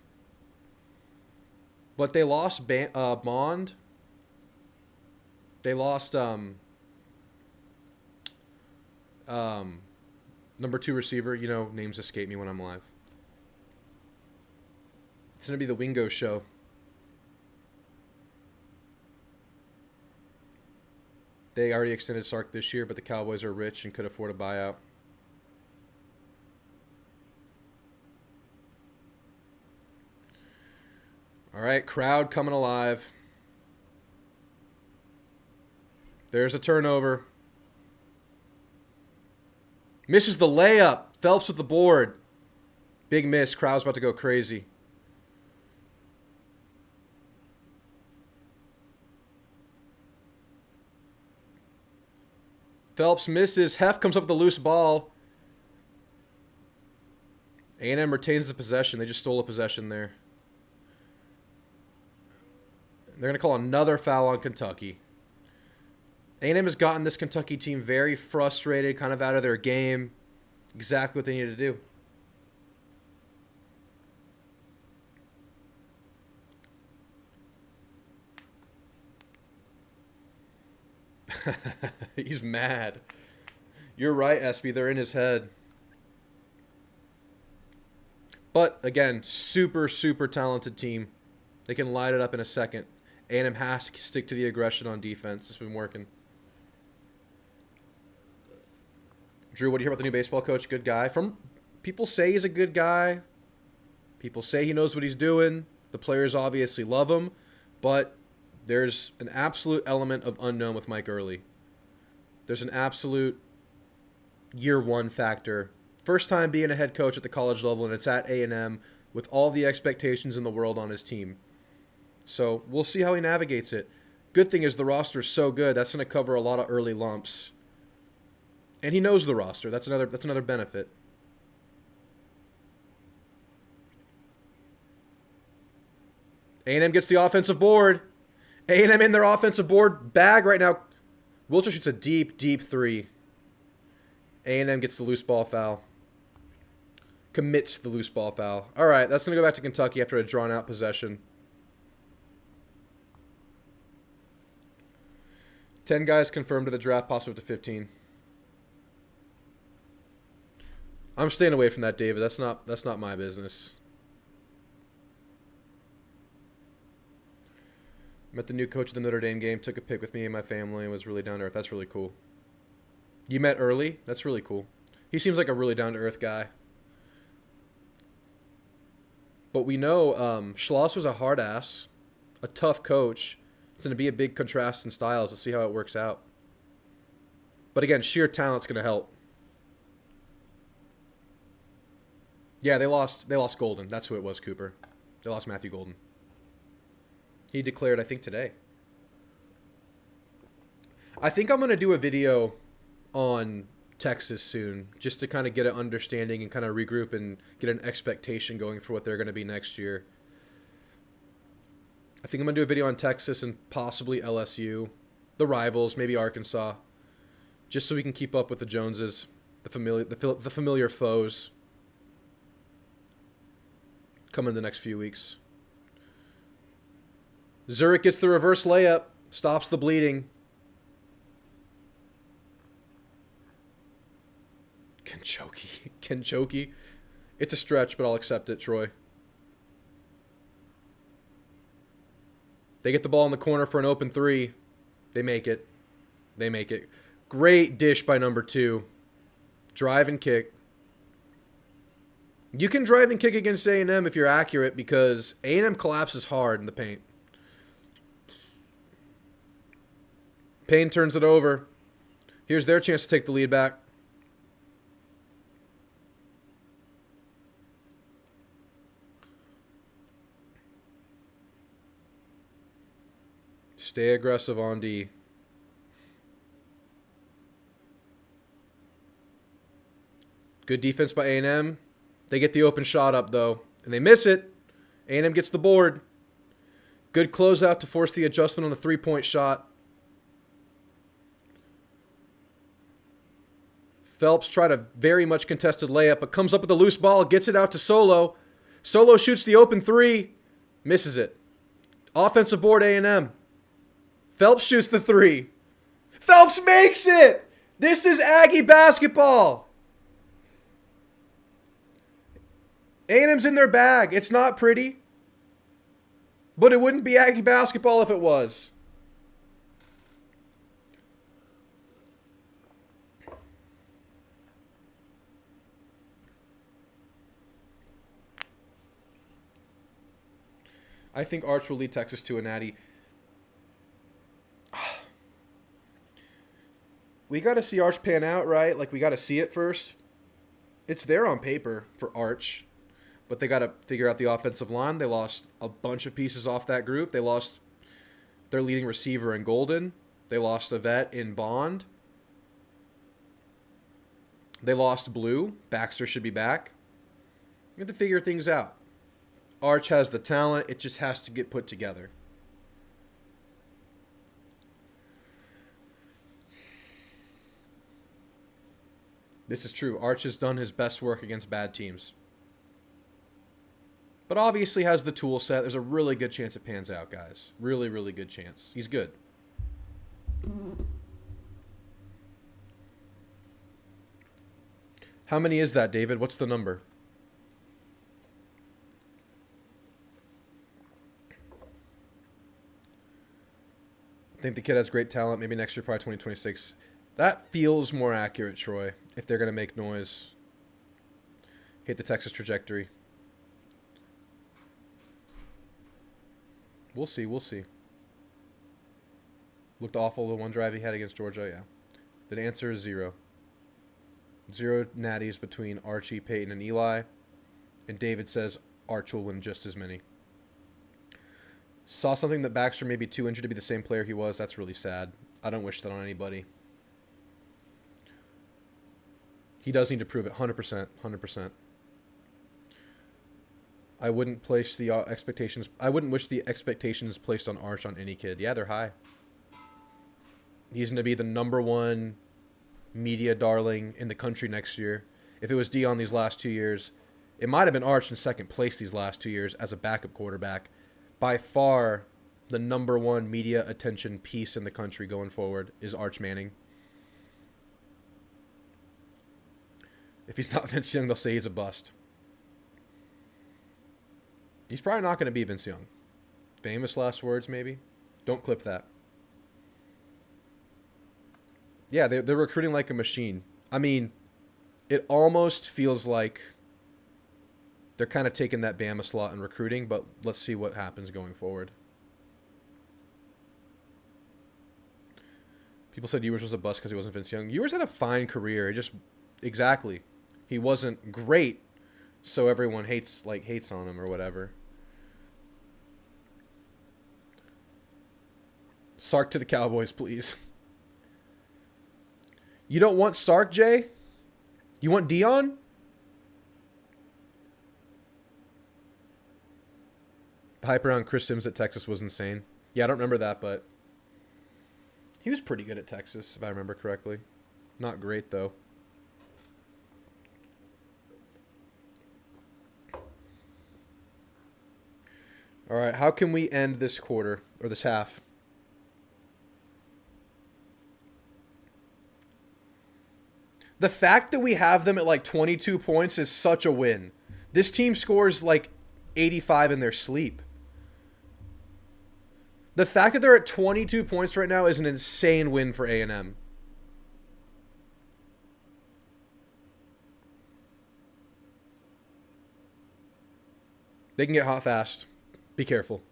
[SPEAKER 1] But they lost Bond. They lost number 2 receiver. You know, names escape me when I'm live. It's going to be the Wingo show. They already extended Sark this year, but the Cowboys are rich and could afford a buyout. All right, crowd coming alive. There's a turnover. Misses the layup. Phelps with the board. Big miss. Crowd's about to go crazy. Phelps misses. Hef comes up with a loose ball. A&M retains the possession. They just stole a possession there. They're going to call another foul on Kentucky. A&M has gotten this Kentucky team very frustrated, kind of out of their game. Exactly what they need to do. He's mad. You're right, SB. They're in his head. But, again, super, super talented team. They can light it up in a second. A&M has to stick to the aggression on defense. It's been working. Drew, what do you hear about the new baseball coach? Good guy. People say he's a good guy. People say he knows what he's doing. The players obviously love him. But there's an absolute element of unknown with Mike Early. There's an absolute year one factor. First time being a head coach at the college level, and it's at A&M with all the expectations in the world on his team. So we'll see how he navigates it. Good thing is the roster is so good. That's going to cover a lot of early lumps. And he knows the roster. That's another benefit. A&M gets the offensive board. A&M in their offensive board bag right now. Wilcher shoots a deep, deep 3. A&M gets the loose ball foul. Commits the loose ball foul. All right, that's going to go back to Kentucky after a drawn-out possession. 10 guys confirmed to the draft, possibly up to 15. I'm staying away from that, David. That's not my business. Met the new coach of the Notre Dame game, took a pic with me and my family, and was really down to earth. That's really cool. You met early? That's really cool. He seems like a really down to earth guy. But we know Schloss was a hard ass, a tough coach. It's going to be a big contrast in styles. Let's see how it works out. But again, sheer talent's going to help. Yeah, they lost Golden. That's who it was, Cooper. They lost Matthew Golden. He declared, I think, today. I think I'm going to do a video on Texas soon, just to kind of get an understanding and kind of regroup and get an expectation going for what they're going to be next year. I think I'm going to do a video on Texas and possibly LSU, the rivals, maybe Arkansas, just so we can keep up with the Joneses, the familiar foes coming in the next few weeks. Zurich gets the reverse layup, stops the bleeding. Kenchoki. It's a stretch, but I'll accept it, Troy. They get the ball in the corner for an open three. They make it. Great dish by number 2. Drive and kick. You can drive and kick against A&M if you're accurate, because A&M collapses hard in the paint. Payne turns it over. Here's their chance to take the lead back. Stay aggressive on D. Good defense by A&M. They get the open shot up, though, and they miss it. A&M gets the board. Good closeout to force the adjustment on the three-point shot. Phelps tried a very much contested layup, but comes up with a loose ball, gets it out to Solo. Solo shoots the open three, misses it. Offensive board, A&M. Phelps shoots the three. Phelps makes it! This is Aggie basketball. A&M's in their bag. It's not pretty, but it wouldn't be Aggie basketball if it was. I think Arch will lead Texas to a natty. We got to see Arch pan out, right? Like, we got to see it first. It's there on paper for Arch, but they got to figure out the offensive line. They lost a bunch of pieces off that group. They lost their leading receiver in Golden. They lost a vet in Bond. They lost Blue. Baxter should be back. You have to figure things out. Arch has the talent. It just has to get put together. This is true. Arch has done his best work against bad teams. But obviously has the tool set. There's a really good chance it pans out, guys. Really, really good chance. He's good. How many is that, David? What's the number? I think the kid has great talent. Maybe next year, probably 2026. That feels more accurate, Troy, if they're going to make noise. Hit the Texas trajectory. We'll see. Looked awful the one drive he had against Georgia, yeah. The answer is 0. 0 natties between Archie, Peyton, and Eli. And David says Arch will win just as many. Saw something that Baxter may be too injured to be the same player he was. That's really sad. I don't wish that on anybody. He does need to prove it. 100%. 100%. I wouldn't place the expectations. I wouldn't wish the expectations placed on Arch on any kid. Yeah, they're high. He's going to be the #1 media darling in the country next year. If it was Dion these last 2 years, It might have been Arch in second place these last 2 years as a backup quarterback. By far, the number one media attention piece in the country going forward is Arch Manning. If he's not Vince Young, they'll say he's a bust. He's probably not going to be Vince Young. Famous last words, maybe. Don't clip that. Yeah, they're recruiting like a machine. I mean, it almost feels like they're kind of taking that Bama slot in recruiting, but let's see what happens going forward. People said Ewers was a bust because he wasn't Vince Young. Ewers had a fine career. Exactly. He wasn't great, so everyone hates on him or whatever. Sark to the Cowboys, please. You don't want Sark, Jay? You want Dion? The hype around Chris Sims at Texas was insane. Yeah, I don't remember that, but he was pretty good at Texas, if I remember correctly. Not great, though. All right, how can we end this quarter, or this half? The fact that we have them at like 22 points is such a win. This team scores like 85 in their sleep. The fact that they're at 22 points right now is an insane win for A&M. They can get hot fast. Be careful.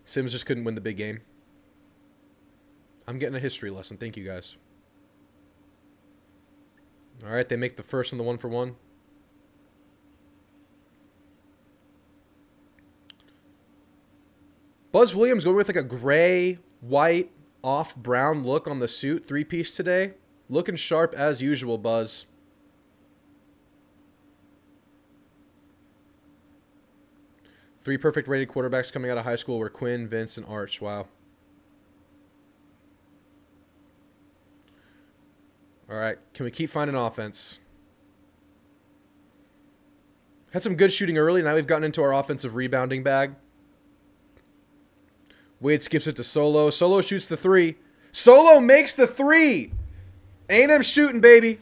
[SPEAKER 1] Sims just couldn't win the big game. I'm getting a history lesson. Thank you, guys. All right, they make the first on the 1-for-1. Buzz Williams going with like a gray, white, off-brown look on the suit. 3-piece today. Looking sharp as usual, Buzz. Three perfect rated quarterbacks coming out of high school were Quinn, Vince, and Arch. Wow. All right, can we keep finding offense? Had some good shooting early. Now we've gotten into our offensive rebounding bag. Wade skips it to Solo. Solo shoots the 3. Solo makes the 3. A&M shooting, baby.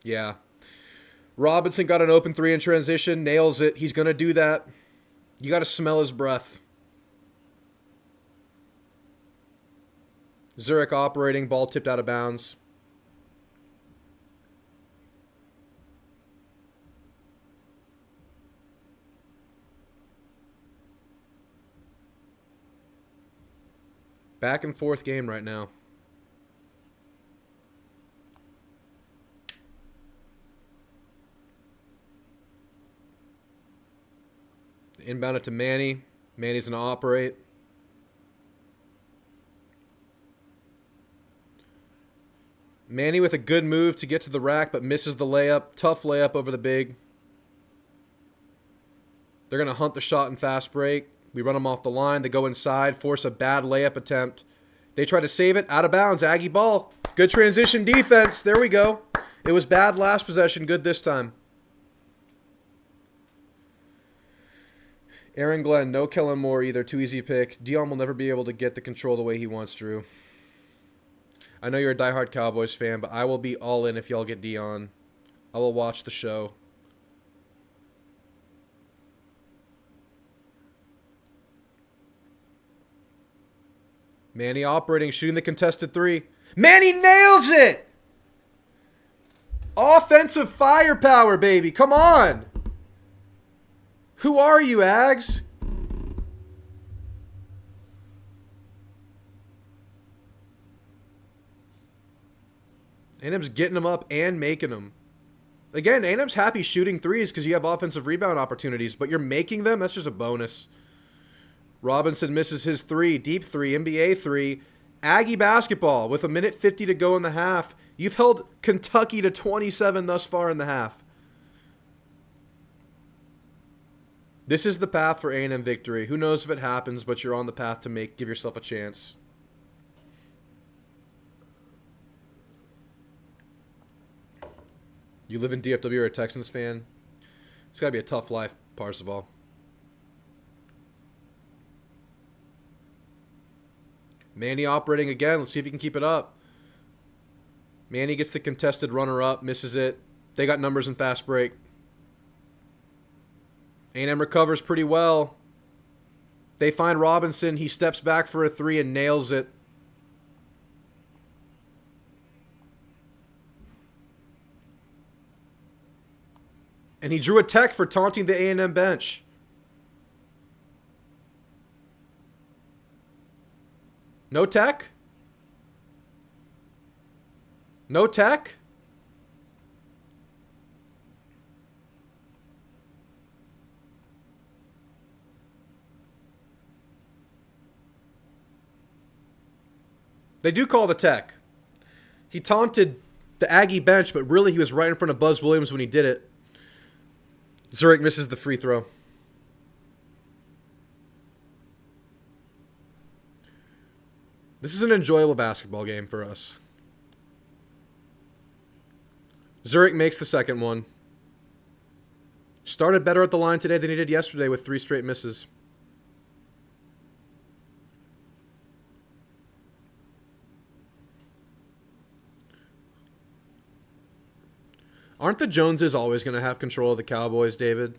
[SPEAKER 1] Yeah. Robinson got an open 3 in transition. Nails it. He's going to do that. You got to smell his breath. Zurich operating. Ball tipped out of bounds. Back and forth game right now. Inbound it to Manny. Manny's going to operate. Manny with a good move to get to the rack, but misses the layup. Tough layup over the big. They're going to hunt the shot and fast break. We run them off the line. They go inside, force a bad layup attempt. They try to save it. Out of bounds. Aggie ball. Good transition defense. There we go. It was bad last possession. Good this time. Aaron Glenn, no Kellen Moore either. Too easy pick. Dion will never be able to get the control the way he wants, Drew. I know you're a diehard Cowboys fan, but I will be all in if y'all get Dion. I will watch the show. Manny operating, shooting the contested 3. Manny nails it! Offensive firepower, baby. Come on. Who are you, Ags? A&M's getting them up and making them. Again, A&M's happy shooting 3s because you have offensive rebound opportunities, but you're making them? That's just a bonus. Robinson misses his 3. Deep 3. NBA 3. Aggie basketball with 1:50 to go in the half. You've held Kentucky to 27 thus far in the half. This is the path for A&M victory. Who knows if it happens, but you're on the path to give yourself a chance. You live in DFW or a Texans fan? It's got to be a tough life, Parzival. Manny operating again. Let's see if he can keep it up. Manny gets the contested runner-up, misses it. They got numbers in fast break. A&M recovers pretty well. They find Robinson. He steps back for a 3 and nails it. And he drew a tech for taunting the A&M bench. No tech? No tech? They do call the tech. He taunted the Aggie bench, but really he was right in front of Buzz Williams when he did it. Zurich misses the free throw. This is an enjoyable basketball game for us. Zurich makes the second one. Started better at the line today than he did yesterday with 3 straight misses. Aren't the Joneses always going to have control of the Cowboys, David?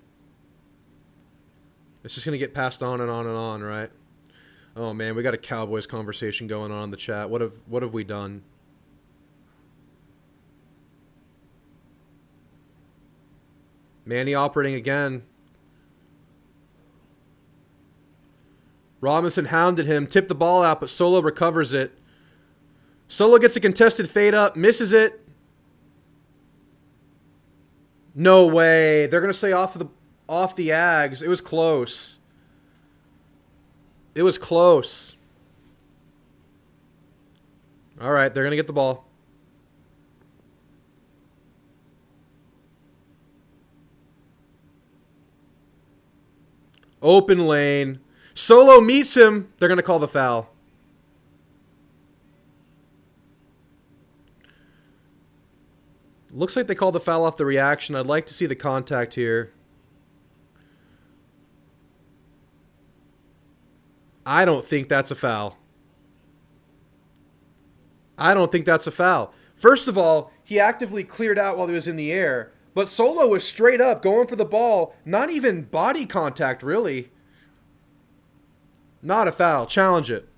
[SPEAKER 1] It's just going to get passed on and on and on, right? Oh, man, we got a Cowboys conversation going on in the chat. What have we done? Manny operating again. Robinson hounded him, tipped the ball out, but Solo recovers it. Solo gets a contested fade up, misses it. No way. They're going to say off the Ags. It was close. It was close. All right, they're going to get the ball. Open lane. Solo meets him. They're going to call the foul. Looks like they called the foul off the reaction. I'd like to see the contact here. I don't think that's a foul. I don't think that's a foul. First of all, he actively cleared out while he was in the air. But Solo was straight up going for the ball. Not even body contact, really. Not a foul. Challenge it.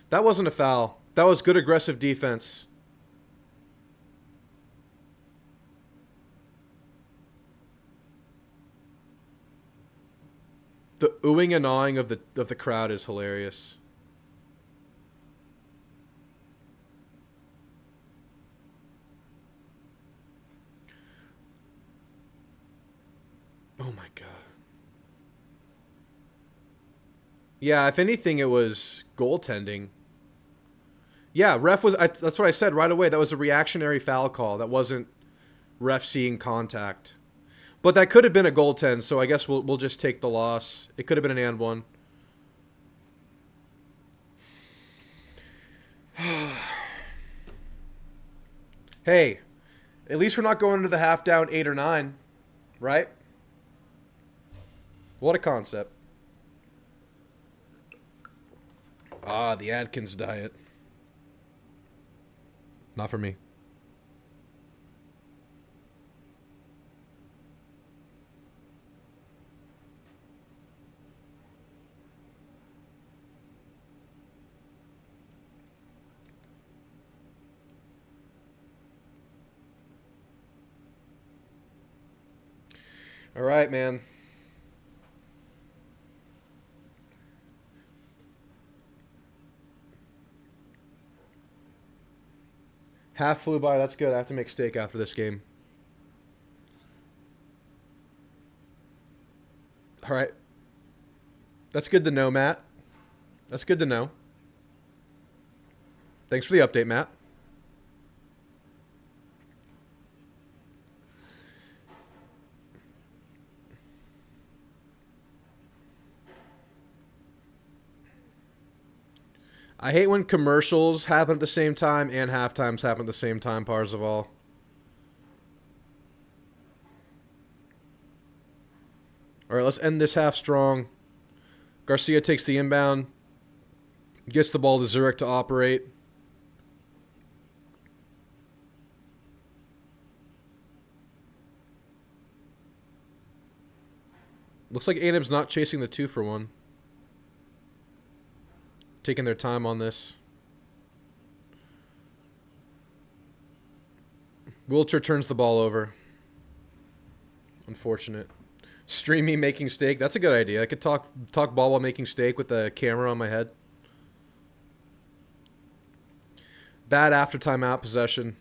[SPEAKER 1] That wasn't a foul. That was good aggressive defense. The oohing and awing of the crowd is hilarious. Oh my god. Yeah, if anything, it was goaltending. Yeah, ref was. That's what I said right away. That was a reactionary foul call. That wasn't ref seeing contact. But that could have been a goaltend, so I guess we'll just take the loss. It could have been an and one. Hey, at least we're not going into the half down 8 or 9, right? What a concept. Ah, the Adkins diet. Not for me. All right, man. Half flew by. That's good. I have to make steak after this game. All right. That's good to know, Matt. That's good to know. Thanks for the update, Matt. I hate when commercials happen at the same time and halftimes happen at the same time, Parzival. All right, let's end this half strong. Garcia takes the inbound. Gets the ball to Zurich to operate. Looks like A&M's not chasing the 2-for-1. Taking their time on this. Wilcher turns the ball over. Unfortunate. Stream me making steak. That's a good idea. I could talk ball while making steak with the camera on my head. Bad after timeout possession.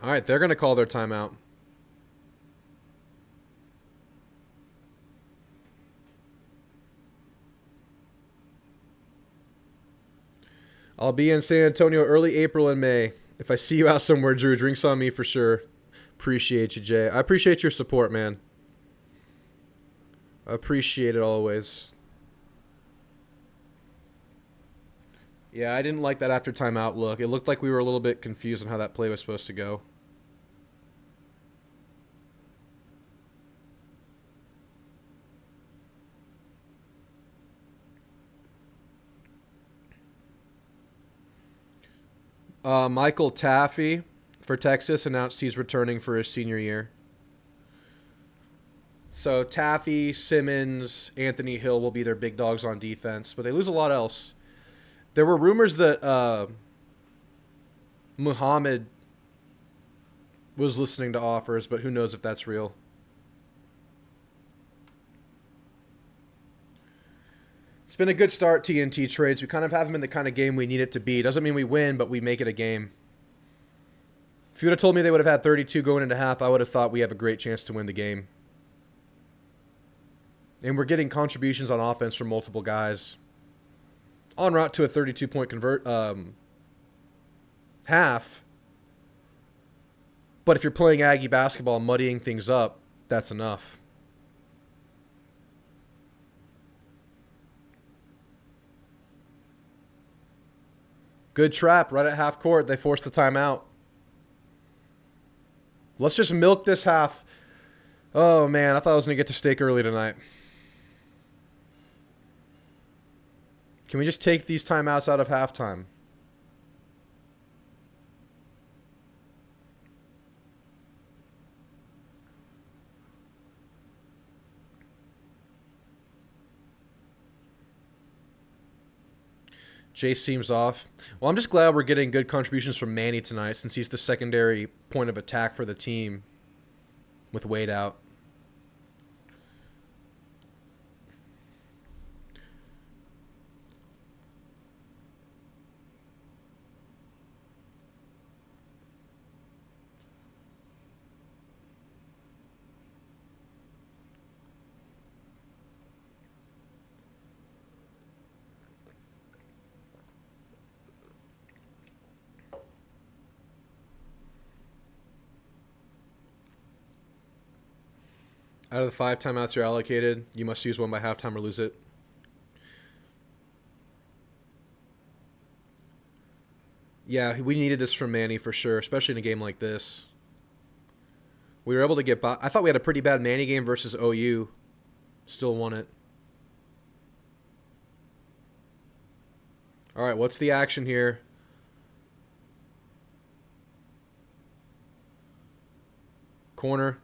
[SPEAKER 1] All right, they're going to call their timeout. I'll be in San Antonio early April and May. If I see you out somewhere, Drew, drinks on me for sure. Appreciate you, Jay. I appreciate your support, man. I appreciate it always. Yeah, I didn't like that after timeout look. It looked like we were a little bit confused on how that play was supposed to go. Michael Taffy for Texas announced he's returning for his senior year. So Taffy, Simmons, Anthony Hill will be their big dogs on defense, but they lose a lot else. There were rumors that Muhammad was listening to offers, but who knows if that's real. It's been a good start, TNT Trades. We kind of have them in the kind of game we need it to be. Doesn't mean we win, but we make it a game. If you would have told me they would have had 32 going into half, I would have thought we have a great chance to win the game. And we're getting contributions on offense from multiple guys. En route to a 32-point half. But if you're playing Aggie basketball and muddying things up, that's enough. Good trap right at half court. They forced the timeout. Let's just milk this half. Oh, man. I thought I was going to get to steak early tonight. Can we just take these timeouts out of halftime? Jace seems off. Well, I'm just glad we're getting good contributions from Manny tonight since he's the secondary point of attack for the team with Wade out. Out of the 5 timeouts you're allocated, you must use one by halftime or lose it. Yeah, we needed this from Manny for sure, especially in a game like this. We were able to get by. I thought we had a pretty bad Manny game versus OU. Still won it. All right, what's the action here? Corner.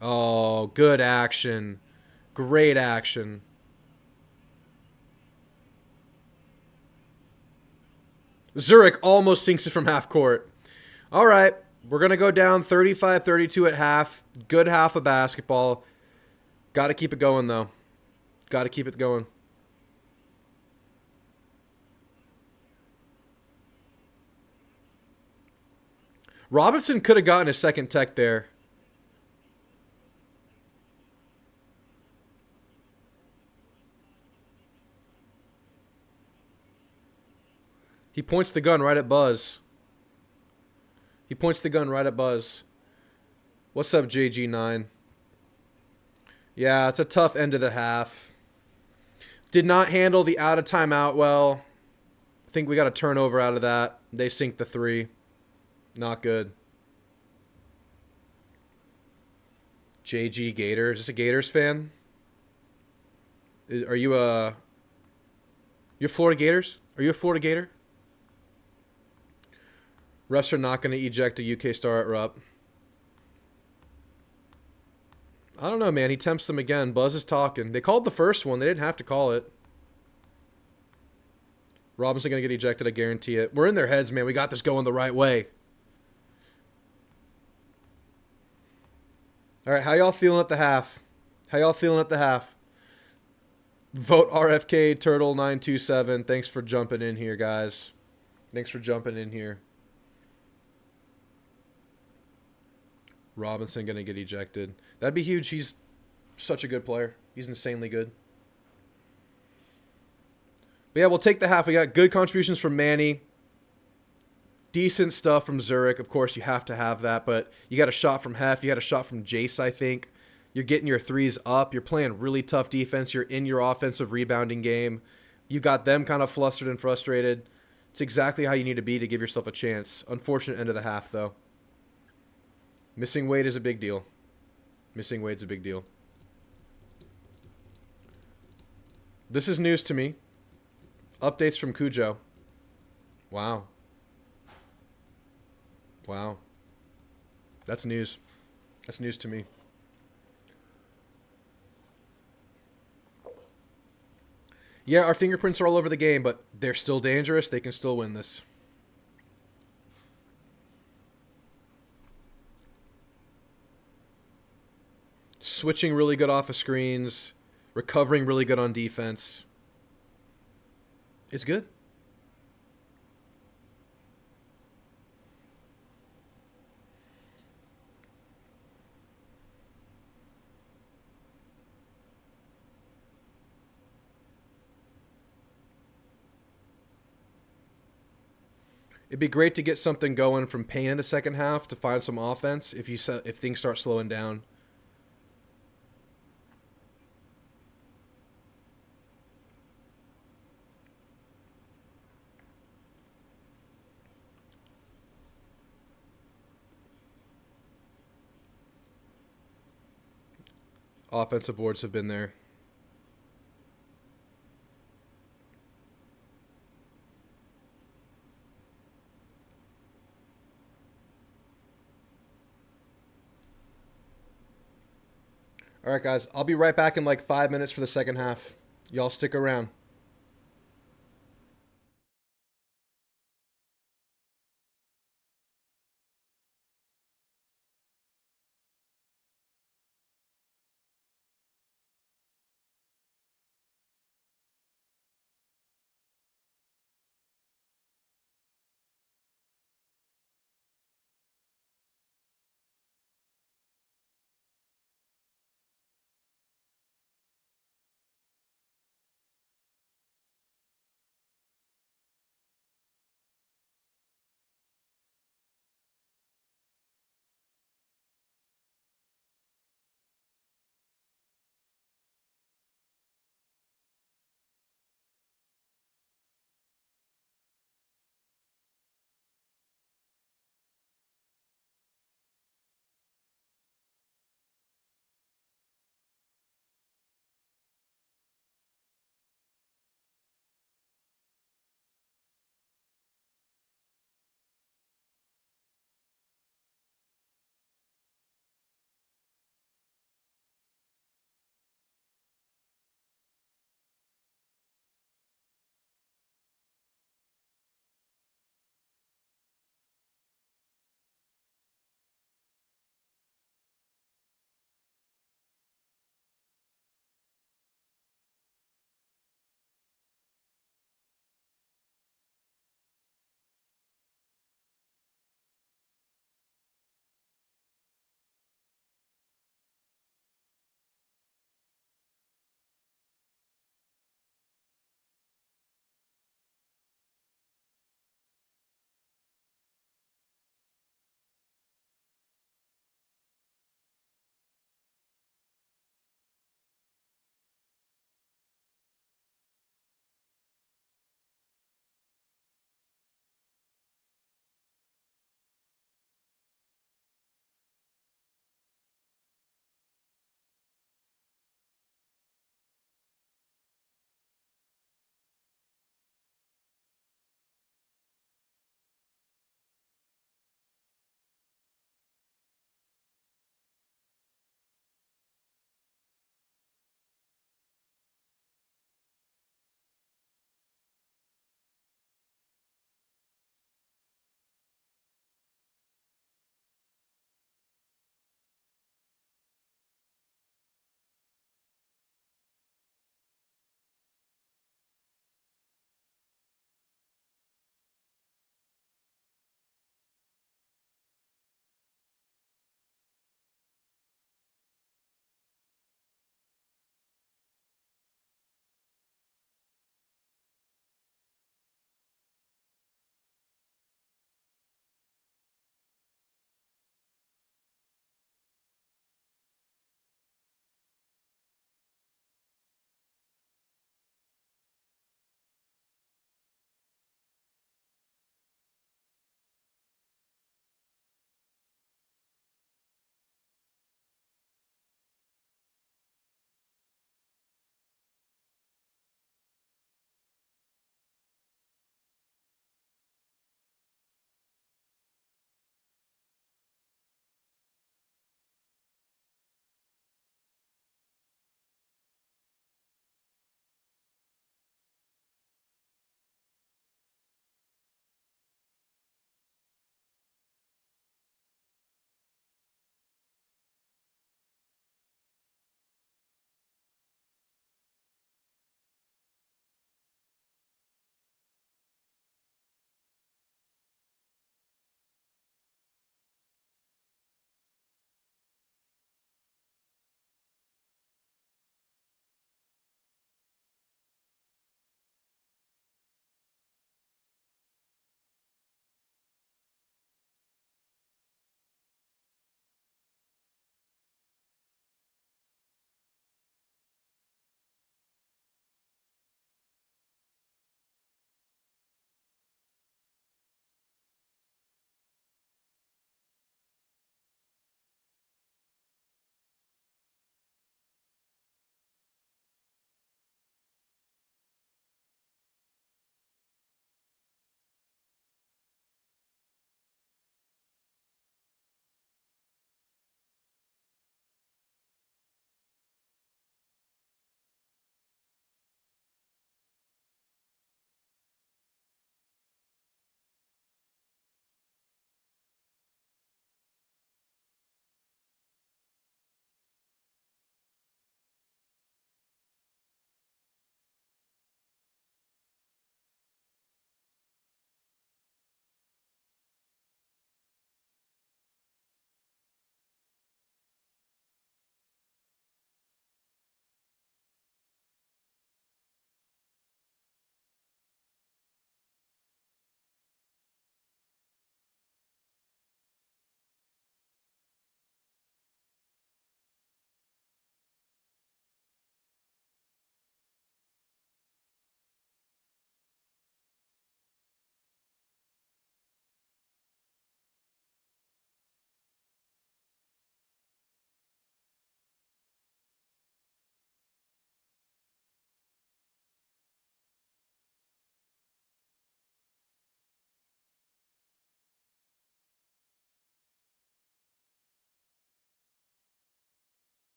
[SPEAKER 1] Oh, good action. Great action. Zurich almost sinks it from half court. All right, we're going to go down 35-32 at half. Good half of basketball. Got to keep it going, though. Got to keep it going. Robinson could have gotten a second tech there. He points the gun right at Buzz. He points the gun right at Buzz. What's up, JG9? Yeah, it's a tough end of the half. Did not handle the out of timeout well. I think we got a turnover out of that. They sink the three. Not good. JG Gator. Is this a Gators fan? Are you a... You're Florida Gators? Are you a Florida Gator? Refs are not going to eject a UK star at Rupp. I don't know, man. He tempts them again. Buzz is talking. They called the first one. They didn't have to call it. Robinson going to get ejected. I guarantee it. We're in their heads, man. We got this going the right way. All right, how y'all feeling at the half? How y'all feeling at the half? Vote RFK Turtle 927. Thanks for jumping in here, guys. Thanks for jumping in here. Robinson going to get ejected. That'd be huge. He's such a good player. He's insanely good. But yeah, we'll take the half. We got good contributions from Manny. Decent stuff from Zurich. Of course, you have to have that. But you got a shot from Hef. You got a shot from Jace, I think. You're getting your threes up. You're playing really tough defense. You're in your offensive rebounding game. You got them kind of flustered and frustrated. It's exactly how you need to be to give yourself a chance. Unfortunate end of the half, though. Missing Wade is a big deal. Missing Wade's a big deal. This is news to me. Updates from Cujo. Wow. Wow. That's news. That's news to me. Yeah, our fingerprints are all over the game, but they're still dangerous. They can still win this. Switching really good off of screens. Recovering really good on defense. It's good. It'd be great to get something going from Payne in the second half to find some offense if things start slowing down. Offensive boards have been there. All right, guys. I'll be right back in like 5 minutes for the second half. Y'all stick around.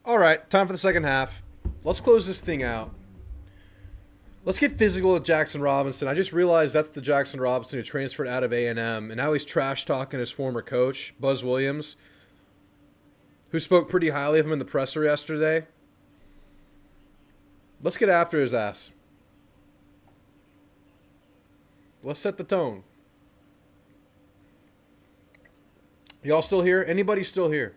[SPEAKER 1] All right, time for the second half. Let's close this thing out. Let's get physical with Jackson Robinson. I just realized that's the Jackson Robinson who transferred out of A&M, and now he's trash-talking his former coach, Buzz Williams, who spoke pretty highly of him in the presser yesterday. Let's get after his ass. Let's set the tone. Y'all still here? Anybody still here?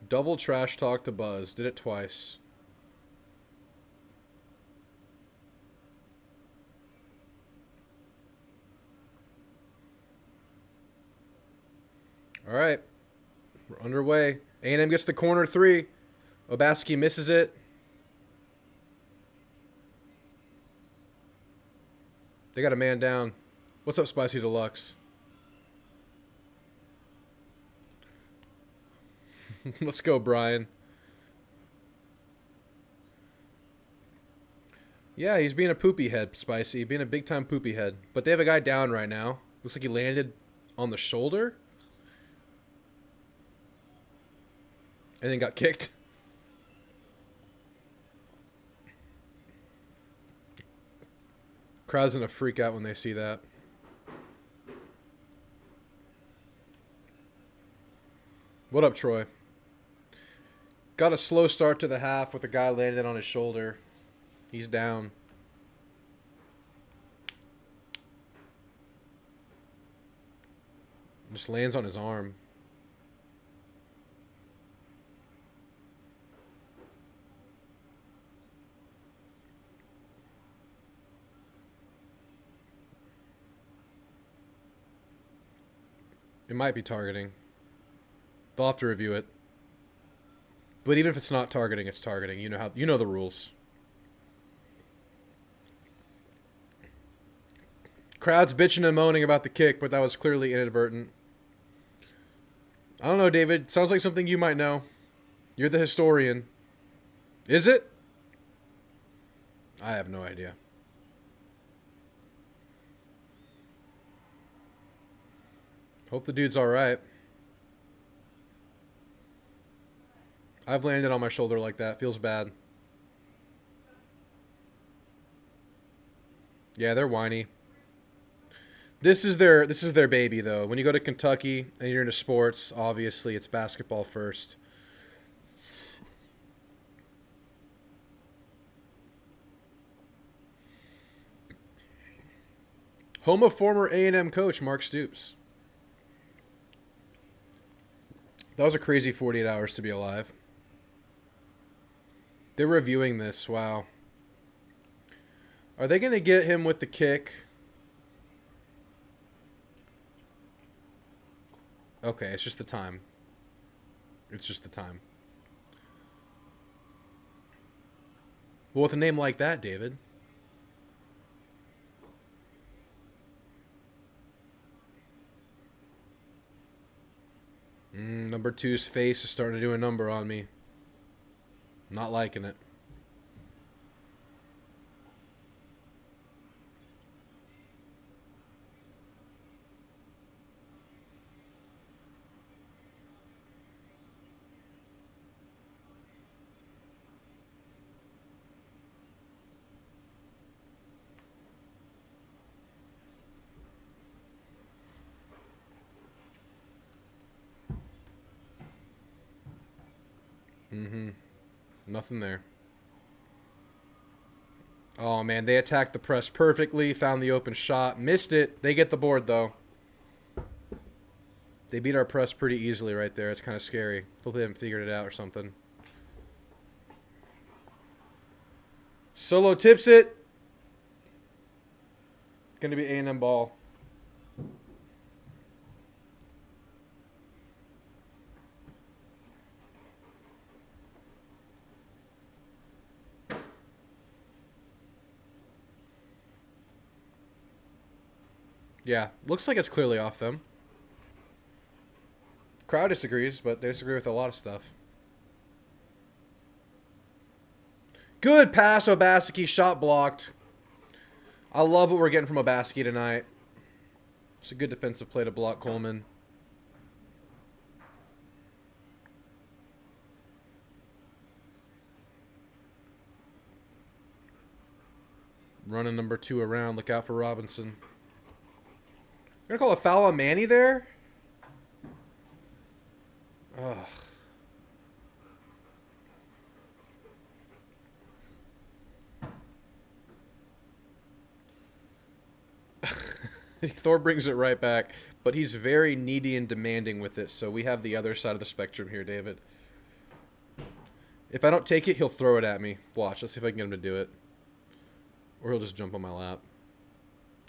[SPEAKER 1] Double trash talk to Buzz. Did it twice. All right. We're underway. A&M gets the corner three. Obaski misses it. They got a man down. What's up, Spicy Deluxe? Let's go, Brian. Yeah, he's being a poopy head, Spicy. Being a big-time poopy head. But they have a guy down right now. Looks like he landed on the shoulder. And then got kicked. Crowd's gonna freak out when they see that. What up, Troy? Got a slow start to the half with a guy landing on his shoulder. He's down. Just lands on his arm. It might be targeting. They'll have to review it. But even if it's not targeting, it's targeting. You know the rules. Crowd's bitching and moaning about the kick, but that was clearly inadvertent. I don't know, David. Sounds like something you might know. You're the historian. Is it? I have no idea. Hope the dude's alright. I've landed on my shoulder like that. Feels bad. Yeah, they're whiny. This is their baby, though. When you go to Kentucky and you're into sports, obviously it's basketball first. Home of former A&M coach Mark Stoops. That was a crazy 48 hours to be alive. They're reviewing this. Wow. Are they going to get him with the kick? Okay, it's just the time. It's just the time. Well, with a name like that, David. Number 2's face is starting to do a number on me. Not liking it. Nothing there. Oh, man. They attacked the press perfectly. Found the open shot. Missed it. They get the board, though. They beat our press pretty easily right there. It's kind of scary. Hopefully they haven't figured it out or something. Solo tips it. Going to be A&M ball. Yeah, looks like it's clearly off them. Crowd disagrees, but they disagree with a lot of stuff. Good pass, Obaseki. Shot blocked. I love what we're getting from a basket tonight. It's a good defensive play to block Coleman. Running number 2 around. Look out for Robinson. You're going to call a foul on Manny there? Ugh. Thor brings it right back, but he's very needy and demanding with it, so we have the other side of the spectrum here, David. If I don't take it, he'll throw it at me. Watch, let's see if I can get him to do it. Or he'll just jump on my lap.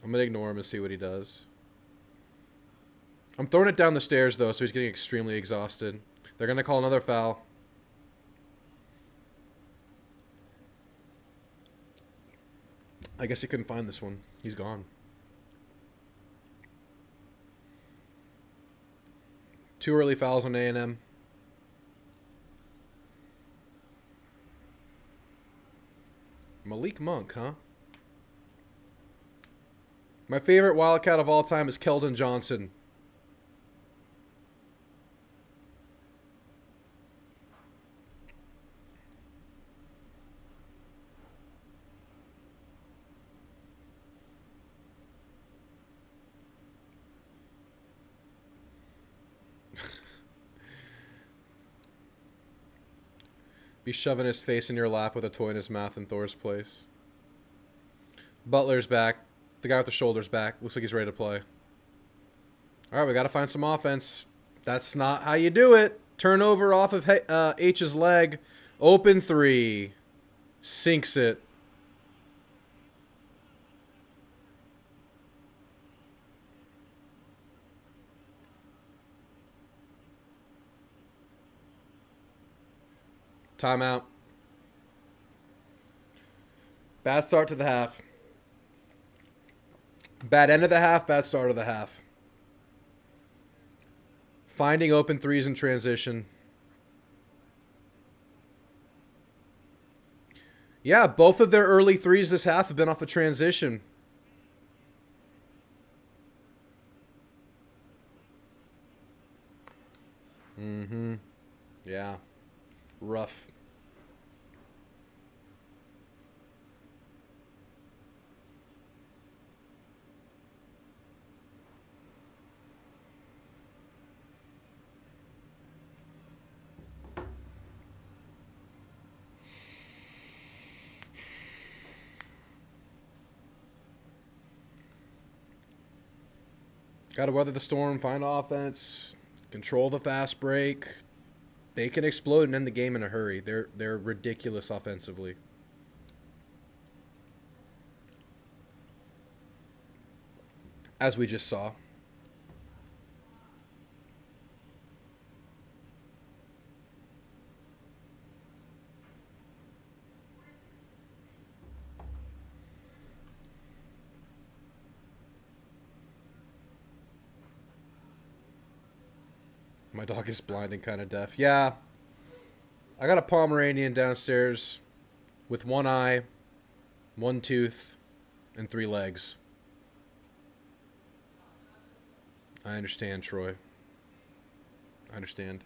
[SPEAKER 1] I'm going to ignore him and see what he does. I'm throwing it down the stairs, though, so he's getting extremely exhausted. They're going to call another foul. I guess he couldn't find this one. He's gone. 2 early fouls on A&M. Malik Monk, huh? My favorite Wildcat of all time is Keldon Johnson. Be shoving his face in your lap with a toy in his mouth in Thor's place. Butler's back. The guy with the shoulders back. Looks like he's ready to play. All right, we got to find some offense. That's not how you do it. Turnover off of H's leg. Open 3. Sinks it. Timeout. Bad start to the half. Bad end of the half, bad start of the half. Finding open threes in transition. Yeah, both of their early threes this half have been off a transition. Mm-hmm. Yeah. Rough. Got to weather the storm, find offense, control the fast break. They can explode and end the game in a hurry. They're ridiculous offensively. As we just saw. My dog is blind and kind of deaf. Yeah. I got a Pomeranian downstairs with 1 eye, 1 tooth, and 3 legs. I understand, Troy. I understand.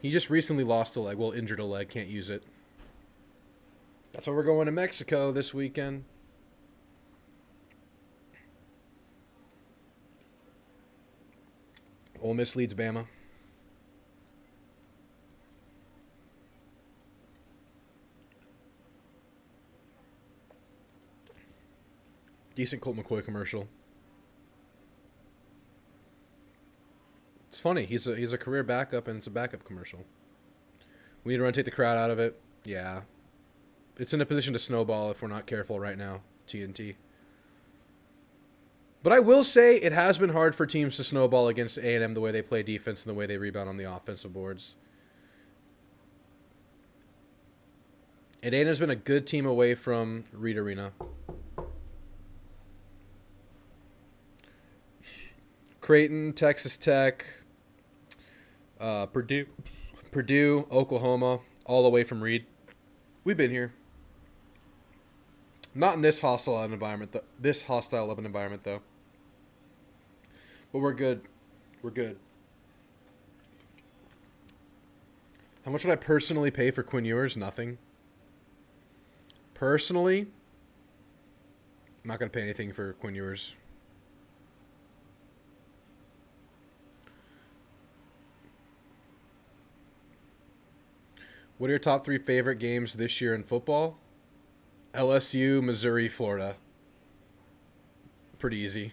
[SPEAKER 1] He just recently lost a leg. Well, injured a leg. Can't use it. That's why we're going to Mexico this weekend. Ole Miss leads Bama. Decent Colt McCoy commercial. It's funny. He's a career backup, and it's a backup commercial. We need to run take the crowd out of it. Yeah. It's in a position to snowball if we're not careful right now. TNT. But I will say it has been hard for teams to snowball against A&M the way they play defense and the way they rebound on the offensive boards. And A&M's been a good team away from Reed Arena. Creighton, Texas Tech, Purdue, Oklahoma, all away from Reed. We've been here. Not in this hostile environment. This hostile environment, though. But we're good. We're good. How much would I personally pay for Quinn Ewers? Nothing. Personally, I'm not going to pay anything for Quinn Ewers. What are your top 3 favorite games this year in football? LSU, Missouri, Florida. Pretty easy.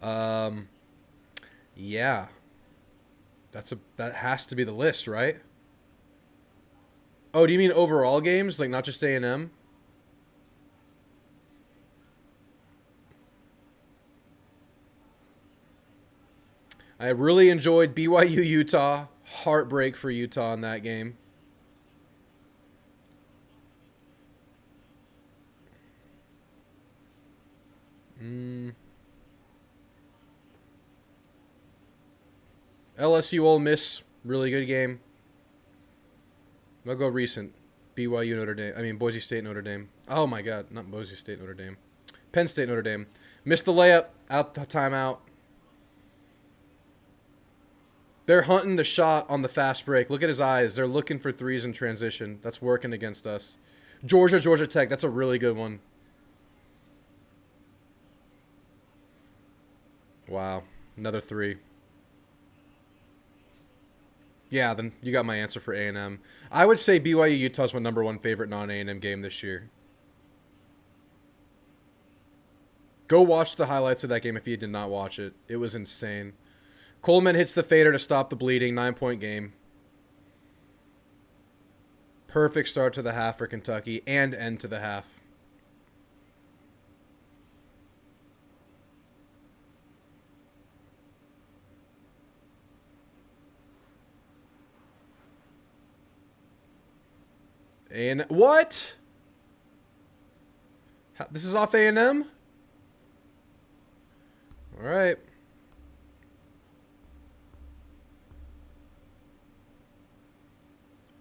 [SPEAKER 1] Yeah. That has to be the list, right? Oh, do you mean overall games? Like not just A&M? I really enjoyed BYU Utah. Heartbreak for Utah in that game. LSU Ole Miss, really good game. I'll go recent. BYU Notre Dame. I mean Boise State Notre Dame. Oh my God, not Boise State Notre Dame. Penn State Notre Dame. Missed the layup. Out the timeout. They're hunting the shot on the fast break. Look at his eyes. They're looking for threes in transition. That's working against us. Georgia Tech. That's a really good one. Wow. Another 3. Yeah, then you got my answer for A&M. I would say BYU Utah's my number 1 favorite non-A&M game this year. Go watch the highlights of that game if you did not watch it. It was insane. Coleman hits the fader to stop the bleeding. 9-point game. Perfect start to the half for Kentucky and end to the half. And what? This is off A&M? All right.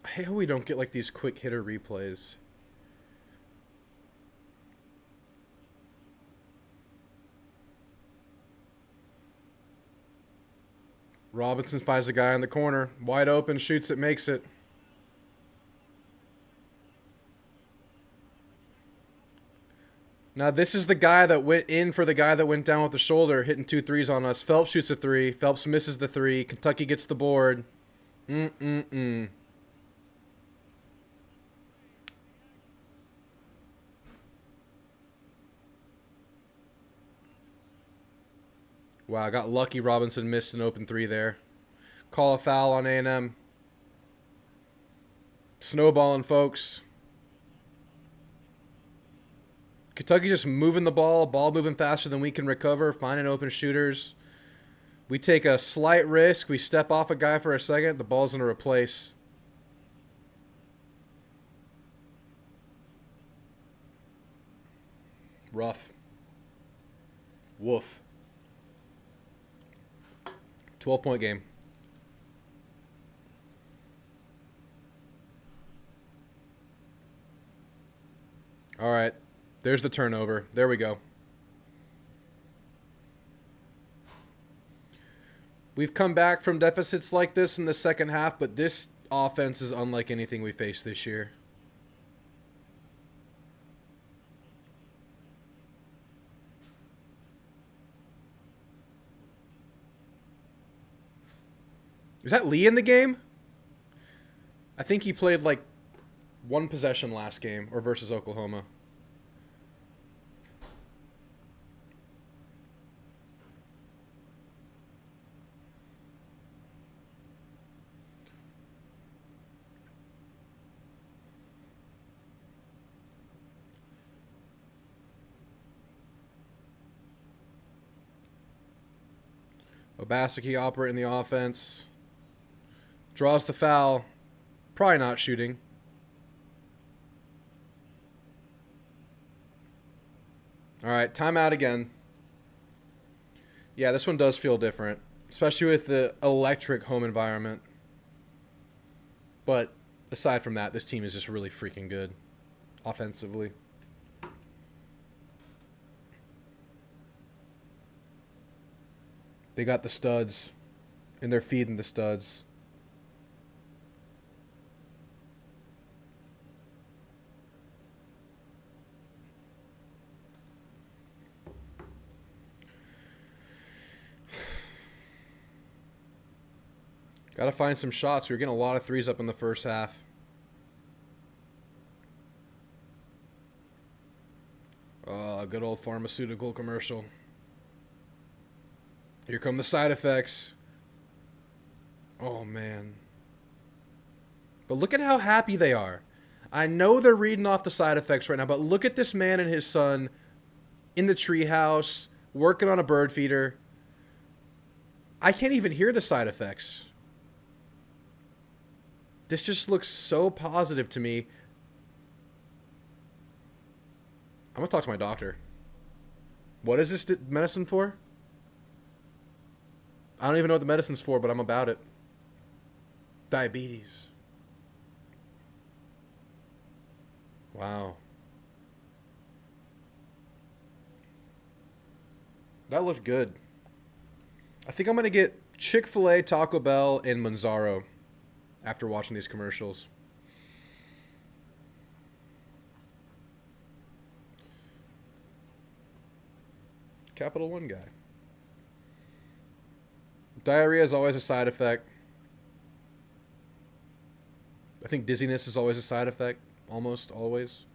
[SPEAKER 1] I hate how we don't get like these quick hitter replays. Robinson finds the guy in the corner. Wide open, shoots it, makes it. Now, this is the guy that went in for the guy that went down with the shoulder, hitting 2 threes on us. Phelps shoots a 3. Phelps misses the 3. Kentucky gets the board. Wow, I got lucky. Robinson missed an open 3 there. Call a foul on A&M. Snowballing, folks. Kentucky just moving the ball moving faster than we can recover, finding open shooters. We take a slight risk. We step off a guy for a second. The ball's going to replace. Rough. Woof. 12-point game. All right. There's the turnover. There we go. We've come back from deficits like this in the second half, but this offense is unlike anything we faced this year. Is that Lee in the game? I think he played like 1 possession last game or versus Oklahoma. Obaseki operating the offense. Draws the foul. Probably not shooting. All right, timeout again. Yeah, this one does feel different, especially with the electric home environment. But aside from that, this team is just really freaking good offensively. They got the studs, and they're feeding the studs. Got to find some shots. We were getting a lot of threes up in the first half. Oh, a good old pharmaceutical commercial. Here come the side effects. Oh, man. But look at how happy they are. I know they're reading off the side effects right now, but look at this man and his son in the treehouse working on a bird feeder. I can't even hear the side effects. This just looks so positive to me. I'm going to talk to my doctor. What is this medicine for? I don't even know what the medicine's for, but I'm about it. Diabetes. Wow. That looked good. I think I'm going to get Chick-fil-A, Taco Bell, and Manzaro after watching these commercials. Capital One guy. Diarrhea is always a side effect. I think dizziness is always a side effect. Almost always.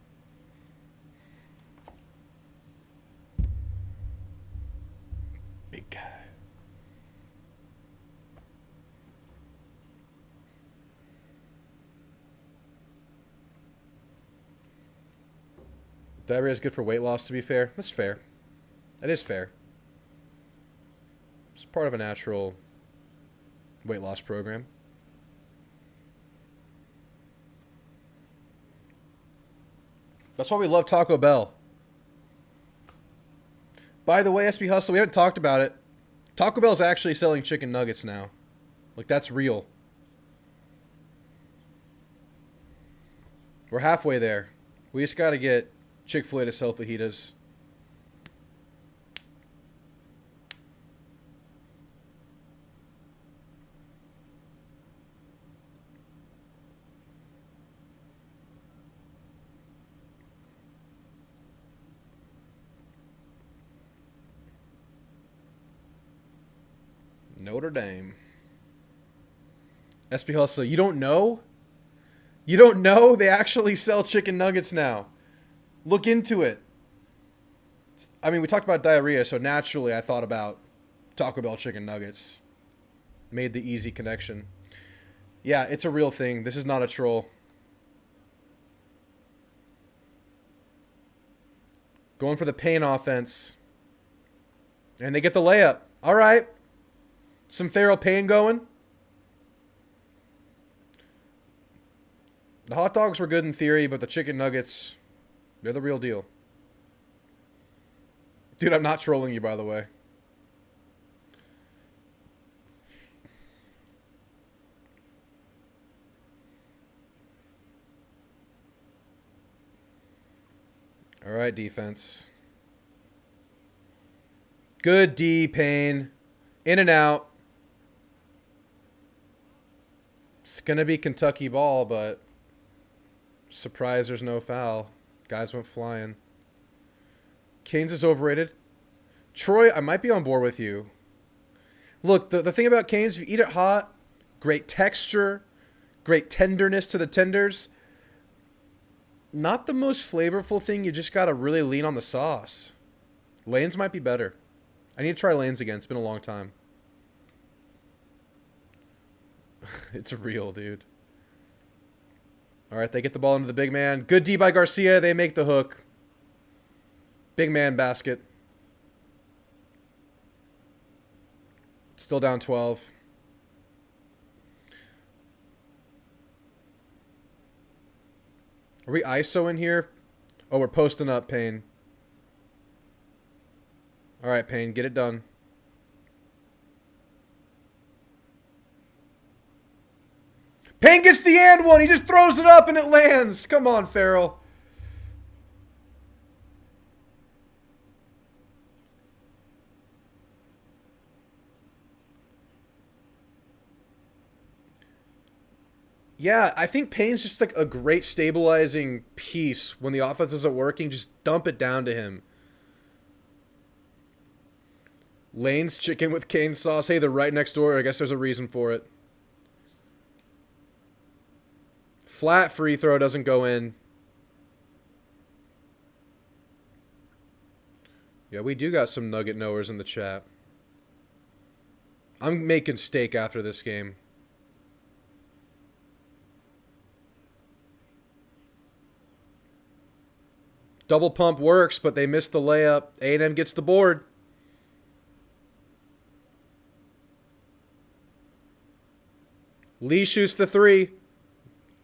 [SPEAKER 1] Big guy. Diarrhea is good for weight loss, to be fair. That's fair. That is fair. It's part of a natural weight loss program. That's why we love Taco Bell. By the way, SB Hustle, we haven't talked about it. Taco Bell's actually selling chicken nuggets now. Like, that's real. We're halfway there. We just got to get Chick-fil-A to sell fajitas. Notre Dame. SB Hustle, you don't know? You don't know? They actually sell chicken nuggets now. Look into it. I mean, we talked about diarrhea, so naturally I thought about Taco Bell chicken nuggets. Made the easy connection. Yeah, it's a real thing. This is not a troll. Going for the paint offense. And they get the layup. All right. Some Farrell Payne going. The hot dogs were good in theory, but the chicken nuggets, they're the real deal. Dude, I'm not trolling you, by the way. All right, defense. Good D, Payne. In and out. It's going to be Kentucky ball, but surprise, there's no foul. Guys went flying. Canes is overrated. Troy, I might be on board with you. Look, the thing about Canes, if you eat it hot, great texture, great tenderness to the tenders. Not the most flavorful thing. You just got to really lean on the sauce. Lanes might be better. I need to try Lanes again. It's been a long time. It's real, dude. All right, they get the ball into the big man. Good D by Garcia. They make the hook. Big man basket. Still down 12. Are we ISO in here? Oh, we're posting up, Payne. All right, Payne, get it done. Payne gets the and one. He just throws it up and it lands. Come on, Farrell. Yeah, I think Payne's just like a great stabilizing piece when the offense isn't working. Just dump it down to him. Lane's chicken with cane sauce. Hey, they're right next door. I guess there's a reason for it. Flat free throw doesn't go in. Yeah, we do got some nugget knowers in the chat. I'm making steak after this game. Double pump works, but they missed the layup. A&M gets the board. Lee shoots the three.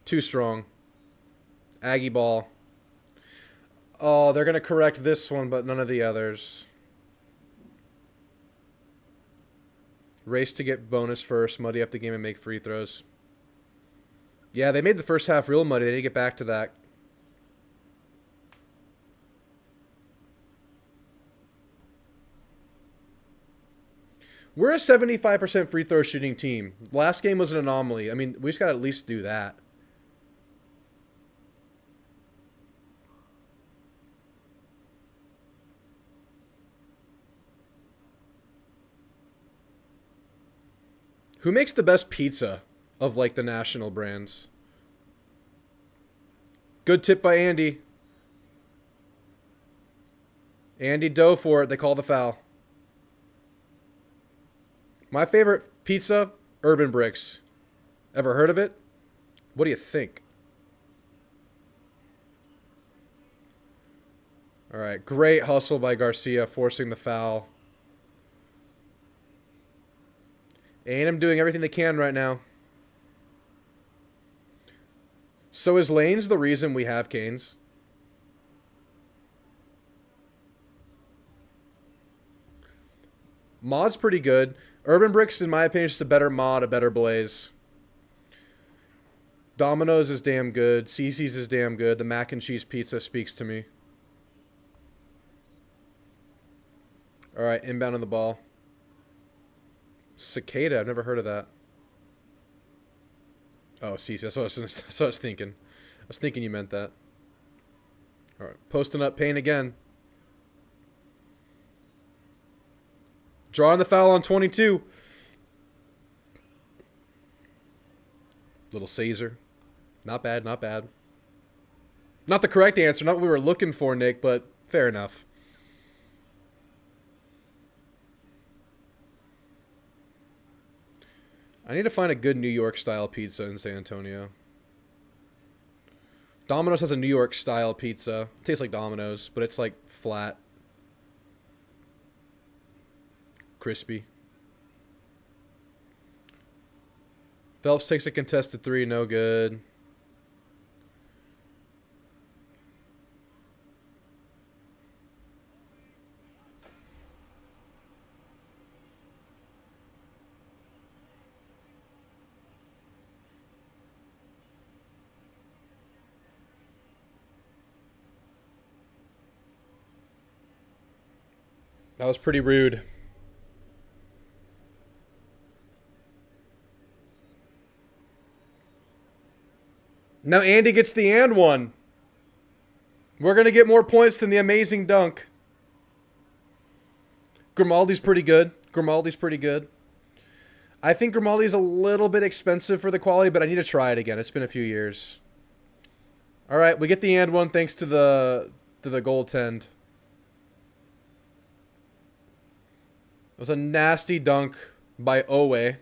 [SPEAKER 1] Too strong. Aggie ball. Oh, they're going to correct this one, but none of the others. Race to get bonus first. Muddy up the game and make free throws. Yeah, they made the first half real muddy. They need to get back to that. We're a 75% free throw shooting team. Last game was an anomaly. I mean, we just got to at least do that. Who makes the best pizza of, like, the national brands? Good tip by Andy. Andy dove for it. They call the foul. My favorite pizza, Urban Bricks. Ever heard of it? What do you think? All right, great hustle by Garcia, forcing the foul. A&M doing everything they can right now. So is Lanes the reason we have Canes? Mod's pretty good. Urban Bricks, in my opinion, is just a better mod, a better blaze. Domino's is damn good. Cece's is damn good. The mac and cheese pizza speaks to me. All right, inbound on the ball. Cicada, I've never heard of that. Oh, Cece, that's what I was thinking. I was thinking you meant that. All right, posting up Payne again. Drawing the foul on 22. Little Caesar. Not bad, not bad. Not the correct answer, not what we were looking for, Nick, but fair enough. I need to find a good New York style pizza in San Antonio. Domino's has a New York style pizza. It tastes like Domino's, but it's like flat. Crispy. Phelps takes a contested three, no good. That was pretty rude. Now Andy gets the and one. We're going to get more points than the amazing dunk. Grimaldi's pretty good. Grimaldi's pretty good. I think Grimaldi's a little bit expensive for the quality, but I need to try it again. It's been a few years. All right, we get the and one thanks to the goaltend. It was a nasty dunk by Owe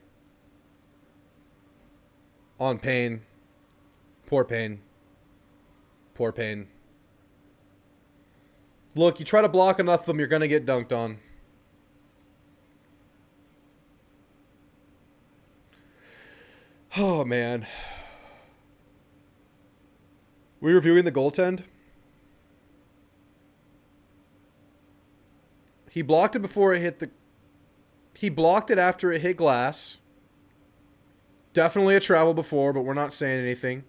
[SPEAKER 1] on Payne. Poor Payne. Poor Payne. Look, you try to block enough of them, you're going to get dunked on. Oh, man. We reviewing the goaltend? He blocked it before it hit the... He blocked it after it hit glass. Definitely a travel before, but we're not saying anything.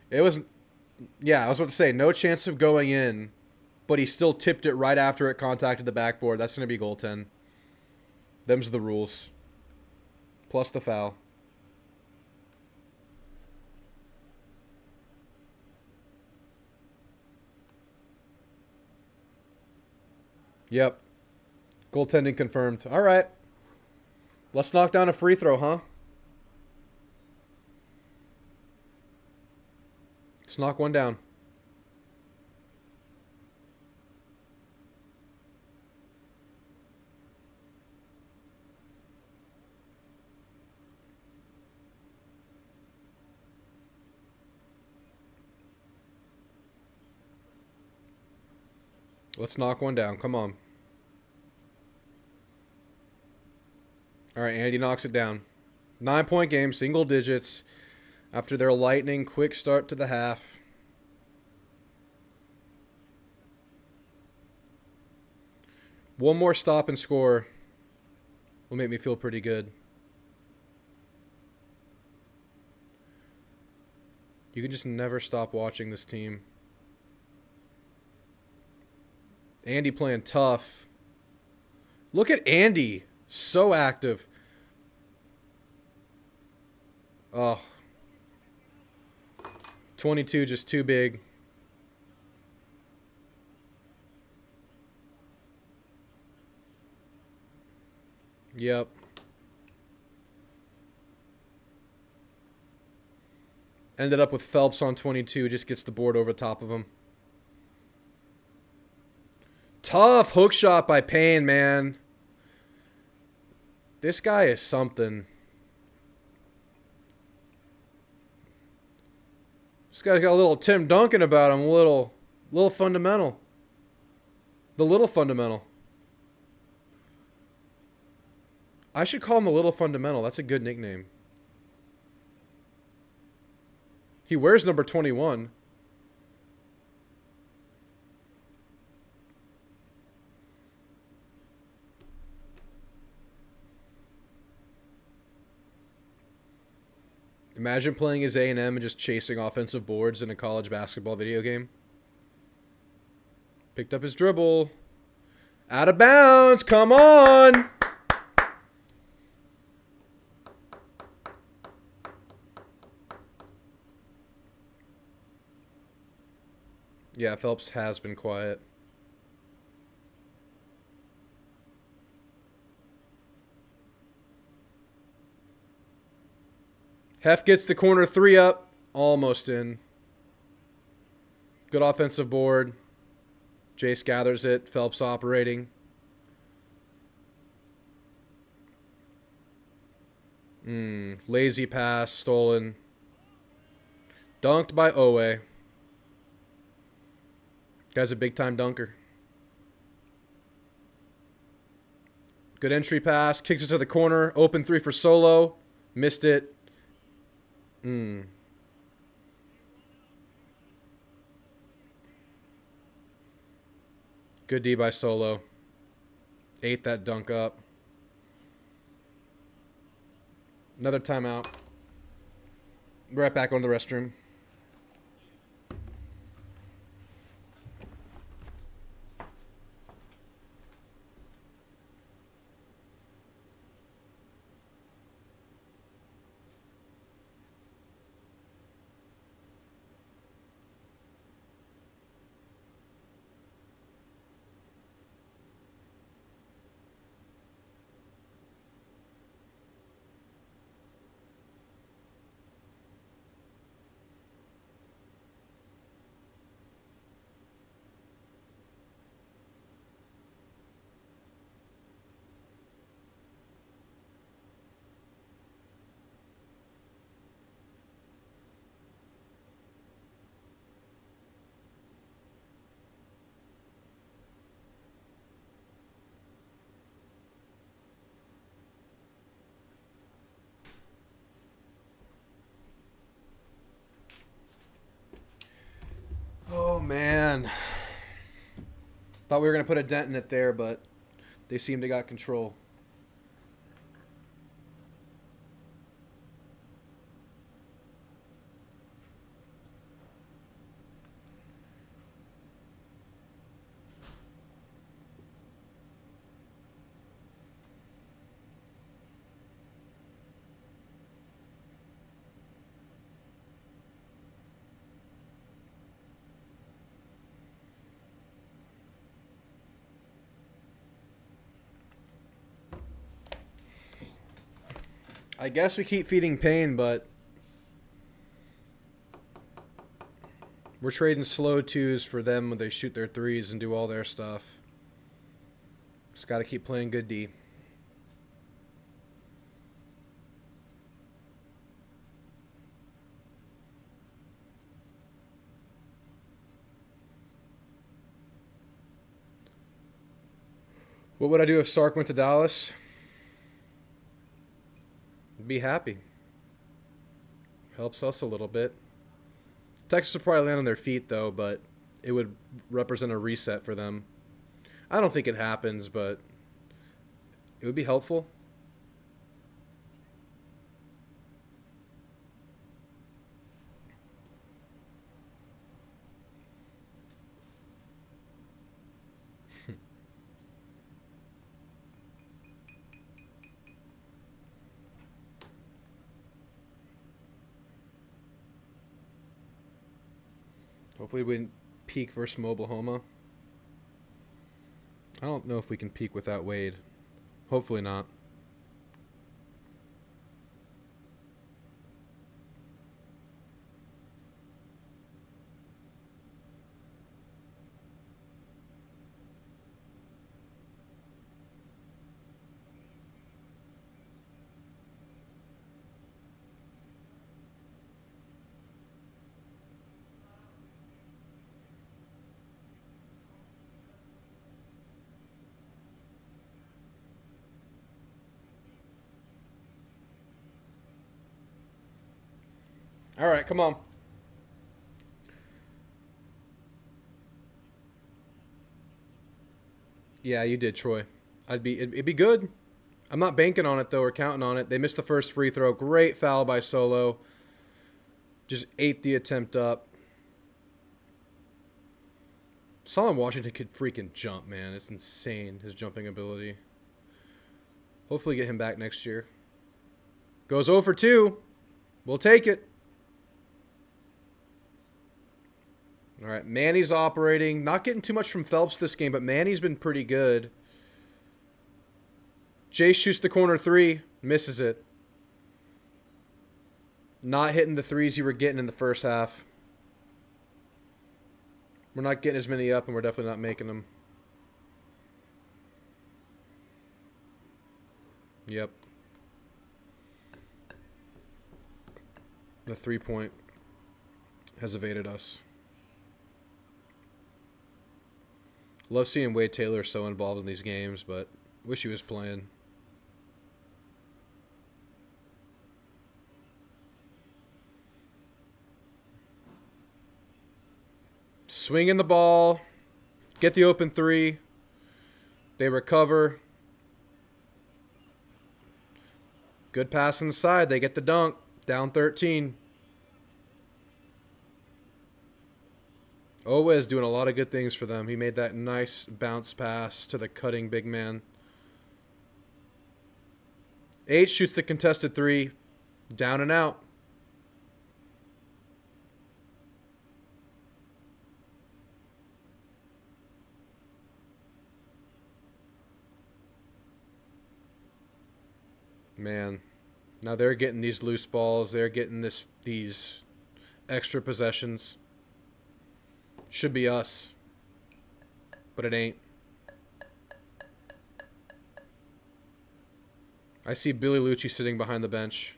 [SPEAKER 1] It was... Yeah, I was about to say, no chance of going in, but he still tipped it right after it contacted the backboard. That's going to be goaltend. Them's the rules. plus the foul. Yep. Goaltending confirmed. All right. Let's knock down a free throw, huh? Let's knock one down. Let's knock one down. Come on. All right, Andy knocks it down. 9-point game, single digits. After their lightning quick start to the half. One more stop and score will make me feel pretty good. You can just never stop watching this team. Andy playing tough. Look at Andy. So active. Oh. 22 just too big. Yep. Ended up with Phelps on 22. Just gets the board over top of him. Tough hook shot by Payne, man. This guy is something. This guy's got a little Tim Duncan about him. A little fundamental. The little fundamental. I should call him the little fundamental. That's a good nickname. He wears number 21. Imagine playing as A&M and just chasing offensive boards in a college basketball video game. Picked up his dribble. Out of bounds. Come on. Yeah, Phelps has been quiet. Hef gets the corner three up. Almost in. Good offensive board. Jace gathers it. Phelps operating. Lazy pass. Stolen. Dunked by Owe. Guy's a big-time dunker. Good entry pass. Kicks it to the corner. Open three for Solo. Missed it. Good D by Solo. Ate that dunk up. Another timeout. Right back on the restroom. Oh, man. Thought we were going to put a dent in it there, but they seem to got control. I guess we keep feeding pain, but we're trading slow twos for them when they shoot their threes and do all their stuff. Just got to keep playing good D. What would I do if Sark went to Dallas? Be happy. Helps us a little bit. Texas will probably land on their feet, though, but it would represent a reset for them. I don't think it happens, but it would be helpful. Hopefully we didn't peak versus Oklahoma. I don't know if we can peak without Wade. Hopefully not. All right, come on. Yeah, you did, Troy. It'd be good. I'm not banking on it though, or counting on it. They missed the first free throw. Great foul by Solo. Just ate the attempt up. Solomon Washington could freaking jump, man. It's insane, his jumping ability. Hopefully get him back next year. Goes 0 for 2. We'll take it. All right, Manny's operating. Not getting too much from Phelps this game, but Manny's been pretty good. Jay shoots the corner 3. Misses it. Not hitting the threes you were getting in the first half. We're not getting as many up, and we're definitely not making them. Yep. The 3-point has evaded us. Love seeing Wade Taylor so involved in these games, but wish he was playing. Swinging the ball. Get the open 3. They recover. Good pass on the side. They get the dunk. Down 13. Owe is doing a lot of good things for them. He made that nice bounce pass to the cutting big man. H shoots the contested 3. Down and out. Man. Now they're getting these loose balls. They're getting these extra possessions. Should be us. But it ain't. I see Billy Lucci sitting behind the bench.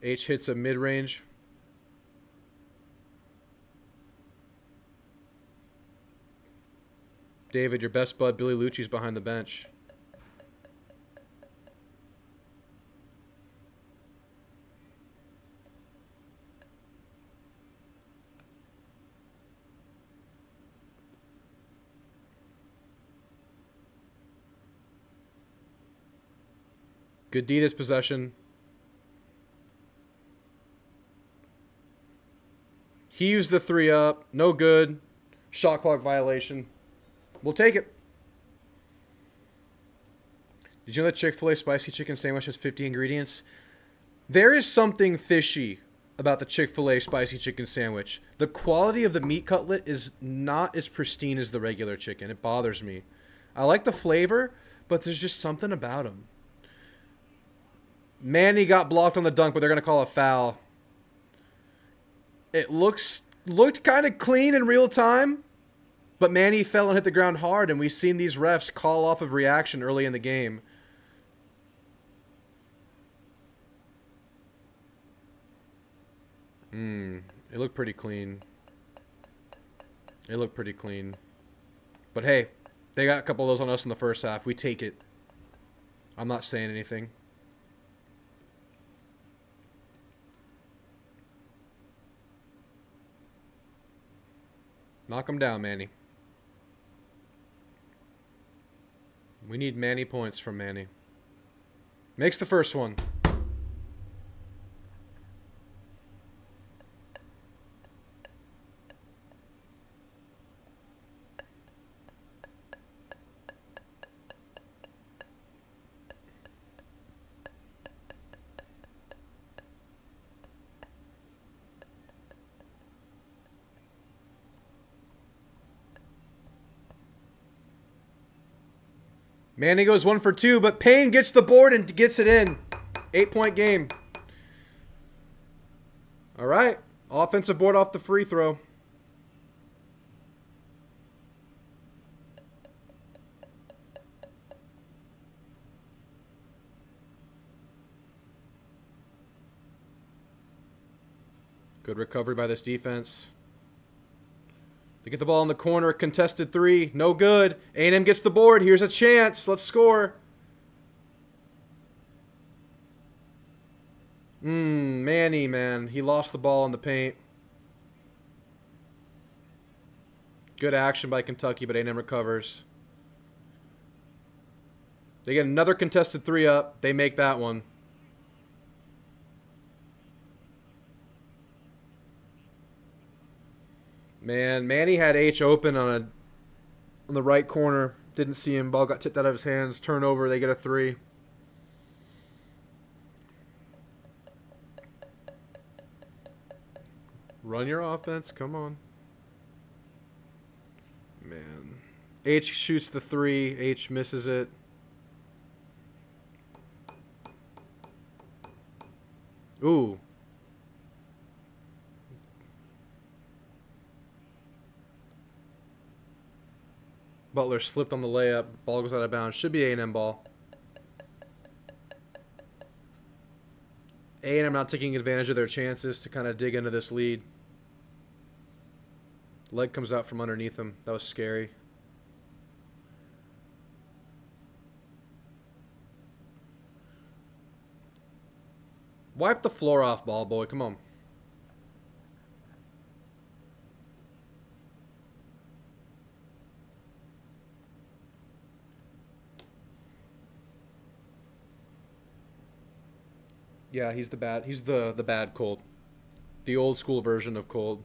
[SPEAKER 1] H hits a mid-range. David, your best bud, Billy Lucci's behind the bench. Good D this possession. He used the 3 up. No good. Shot clock violation. We'll take it. Did you know that Chick-fil-A spicy chicken sandwich has 50 ingredients? There is something fishy about the Chick-fil-A spicy chicken sandwich. The quality of the meat cutlet is not as pristine as the regular chicken. It bothers me. I like the flavor, but there's just something about them. Manny got blocked on the dunk, but they're going to call a foul. It looked kind of clean in real time, but Manny fell and hit the ground hard, and we've seen these refs call off of reaction early in the game. It looked pretty clean. It looked pretty clean. But hey, they got a couple of those on us in the first half. We take it. I'm not saying anything. Knock him down, Manny. We need Manny points from Manny. Makes the first one. Manny goes 1 for 2, but Payne gets the board and gets it in. 8-point game. All right. Offensive board off the free throw. Good recovery by this defense. They get the ball in the corner. Contested 3. No good. A&M gets the board. Here's a chance. Let's score. Manny, man. He lost the ball in the paint. Good action by Kentucky, but A&M recovers. They get another contested 3 up. They make that one. Man, Manny had H open on the right corner. Didn't see him. Ball got tipped out of his hands. Turnover. They get a 3. Run your offense. Come on. Man. H shoots the 3. H misses it. Ooh. Butler slipped on the layup. Ball goes out of bounds. Should be A&M ball. A&M not taking advantage of their chances to kind of dig into this lead. Leg comes out from underneath him. That was scary. Wipe the floor off, ball boy. Come on. Yeah, he's the bad Colt. The old school version of Colt.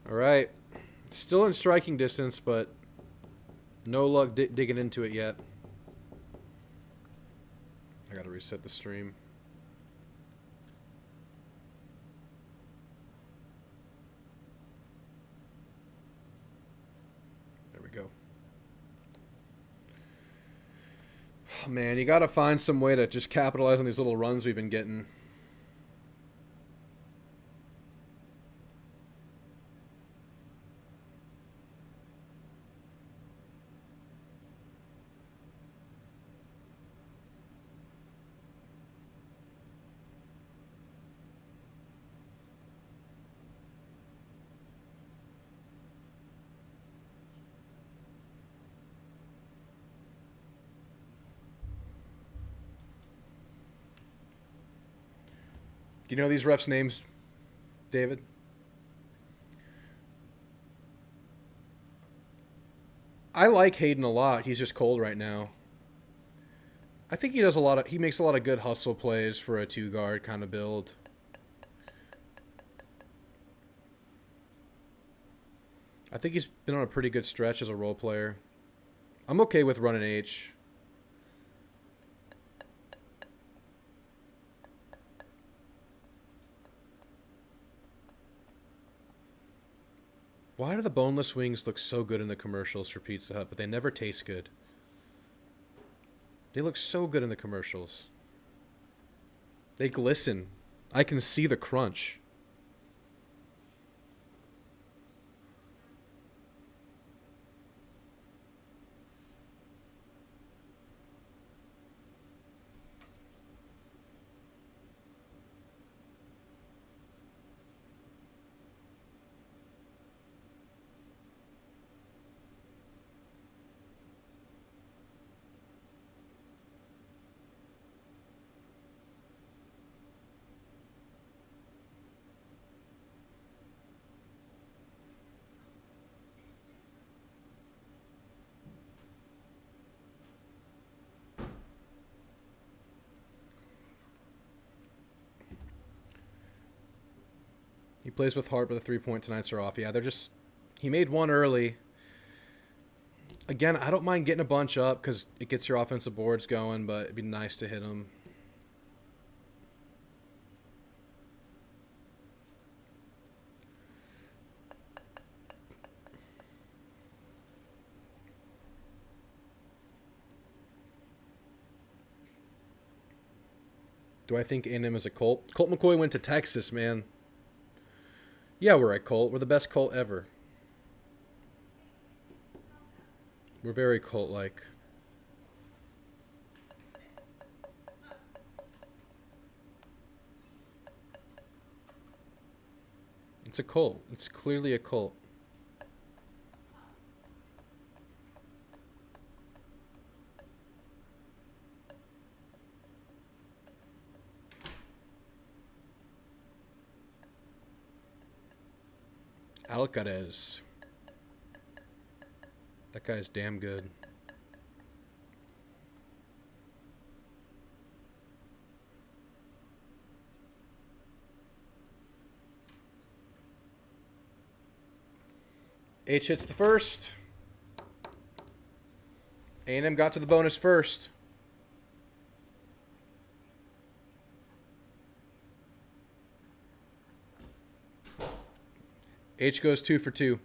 [SPEAKER 1] All right. Still in striking distance, but no luck digging into it yet. I got to reset the stream. There we go. Oh, man, you got to find some way to just capitalize on these little runs we've been getting. Do you know these refs' names, David? I like Hayden a lot. He's just cold right now. I think he does he makes a lot of good hustle plays for a 2-guard kind of build. I think he's been on a pretty good stretch as a role player. I'm okay with running H. Why do the boneless wings look so good in the commercials for Pizza Hut, but they never taste good? They look so good in the commercials. They glisten. I can see the crunch. He plays with heart, but the 3-point tonight's are off. Yeah, they're just... He made one early. Again, I don't mind getting a bunch up because it gets your offensive boards going, but it'd be nice to hit them. Do I think A&M is a cult? Colt McCoy went to Texas, man. Yeah, we're a cult. We're the best cult ever. We're very cult-like. It's a cult. It's clearly a cult. Alcaraz. That guy's damn good. H hits the first. A&M got to the bonus first. H goes 2 for 2.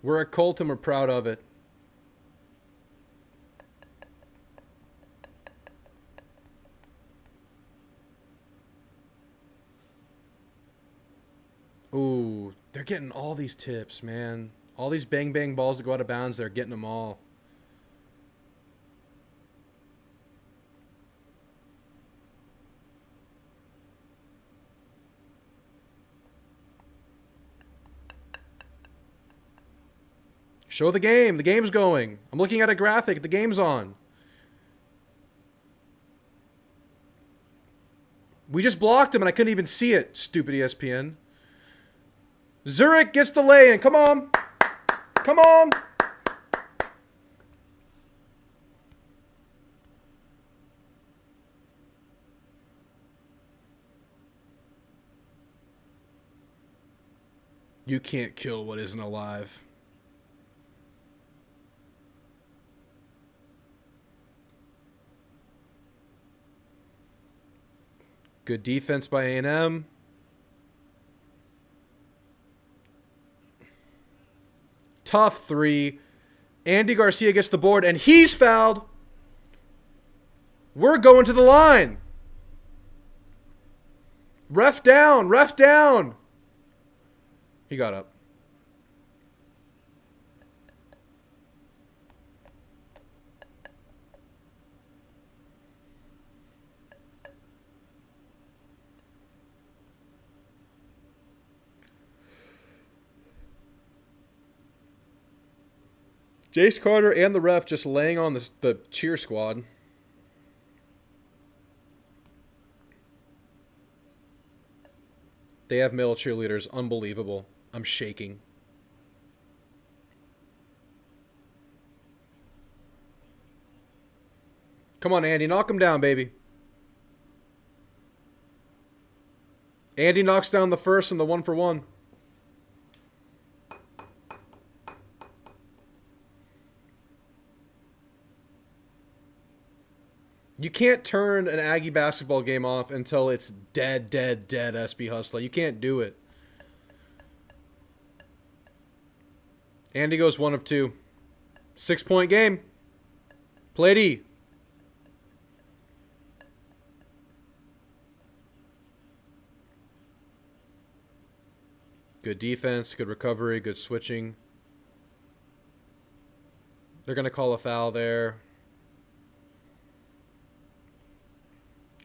[SPEAKER 1] We're a cult and we're proud of it. Ooh, they're getting all these tips, man. All these bang-bang balls that go out of bounds, they're getting them all. Show the game. The game's going. I'm looking at a graphic. The game's on. We just blocked him and I couldn't even see it. Stupid ESPN. Zurich gets the lay-in. Come on. Come on. You can't kill what isn't alive. Good defense by A&M. Tough three. Andy Garcia gets the board, and he's fouled. We're going to the line. Ref down. Ref down. He got up. Jace Carter and the ref just laying on the cheer squad. They have male cheerleaders. Unbelievable. I'm shaking. Come on, Andy. Knock him down, baby. Andy knocks down the first and the 1-for-1. You can't turn an Aggie basketball game off until it's dead, dead, dead SB Hustler. You can't do it. Andy goes 1 of 2. 6-point game. Play D. Good defense, good recovery, good switching. They're going to call a foul there.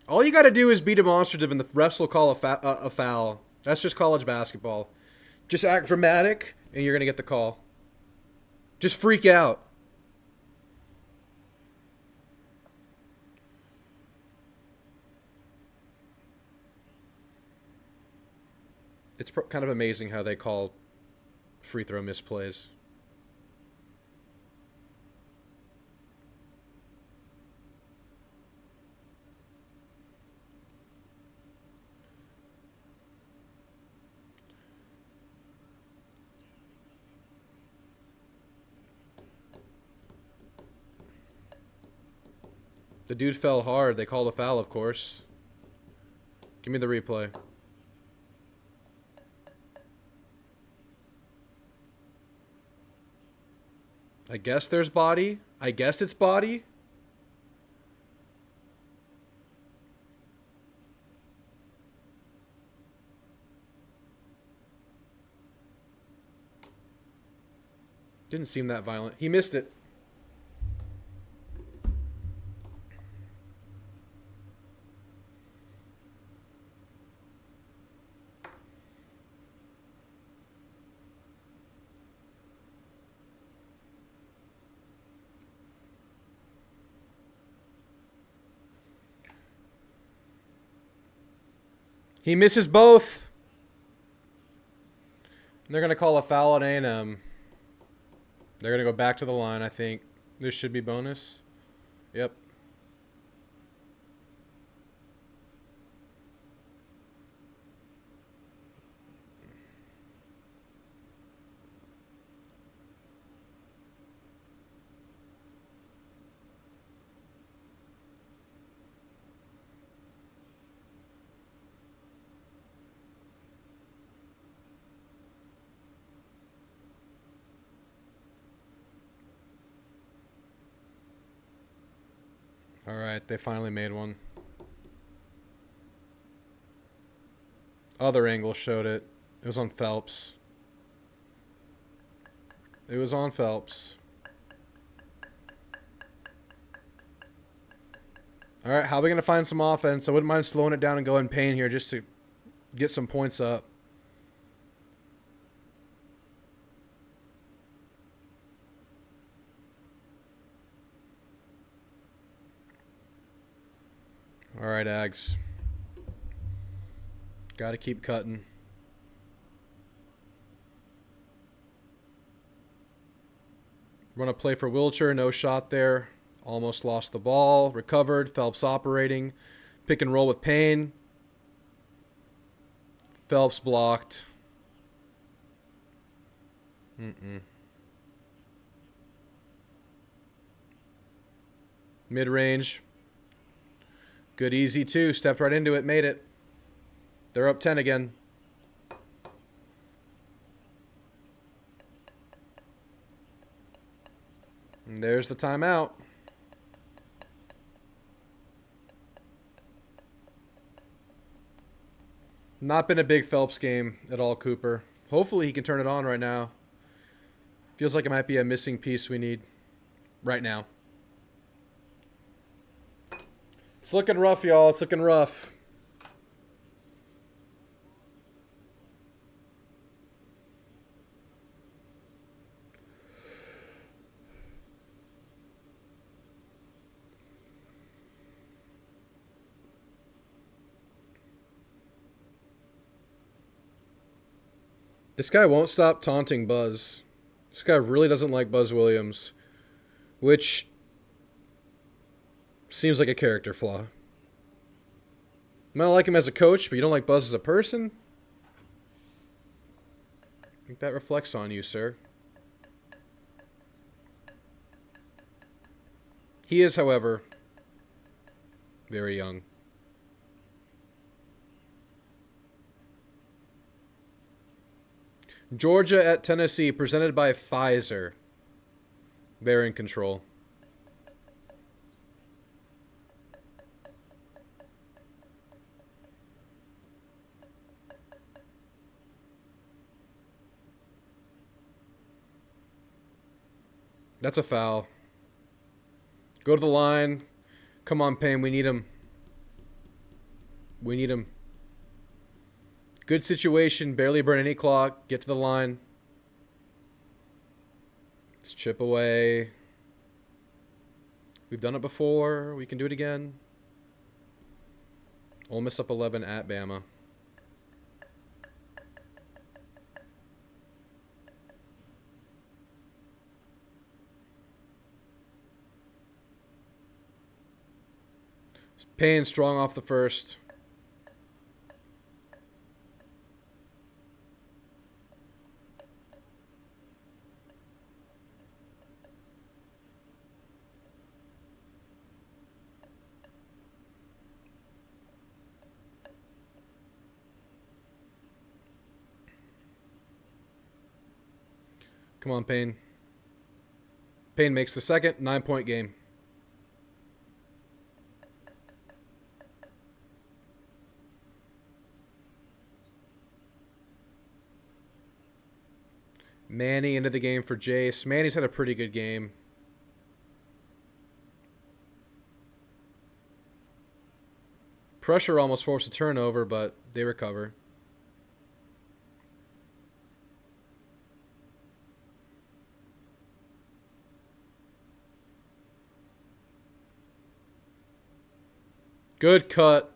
[SPEAKER 1] All you got to do is be demonstrative, and the refs will call a foul. That's just college basketball. Just act dramatic, and you're going to get the call. Just freak out. It's kind of amazing how they call free throw misplays. The dude fell hard. They called a foul, of course. Give me the replay. I guess there's body. I guess it's body. Didn't seem that violent. He missed it. He misses both. And they're going to call a foul on A&M. They're going to go back to the line, I think. This should be bonus. Yep. All right, they finally made one. Other angle showed it. It was on Phelps. It was on Phelps. All right, how are we going to find some offense? I wouldn't mind slowing it down and going pain here just to get some points up. All right, Ags. Got to keep cutting. Run a play for Wilcher. No shot there. Almost lost the ball. Recovered. Phelps operating. Pick and roll with Payne. Phelps blocked. Mid-range. Good easy two. Stepped right into it. Made it. They're up 10 again. And there's the timeout. Not been a big Phelps game at all, Cooper. Hopefully he can turn it on right now. Feels like it might be a missing piece we need right now. It's looking rough, y'all. It's looking rough. This guy won't stop taunting Buzz. This guy really doesn't like Buzz Williams, which seems like a character flaw. You might not like him as a coach, but you don't like Buzz as a person? I think that reflects on you, sir. He is, however, very young. Georgia at Tennessee, presented by Pfizer. They're in control. That's a foul. Go to the line. Come on, Payne. We need him. We need him. Good situation. Barely burn any clock. Get to the line. Let's chip away. We've done it before. We can do it again. Ole Miss up 11 at Bama. Payne strong off the first. Come on, Payne. Payne makes the second. 9-point game. Manny into the game for Jace. Manny's had a pretty good game. Pressure almost forced a turnover, but they recover. Good cut.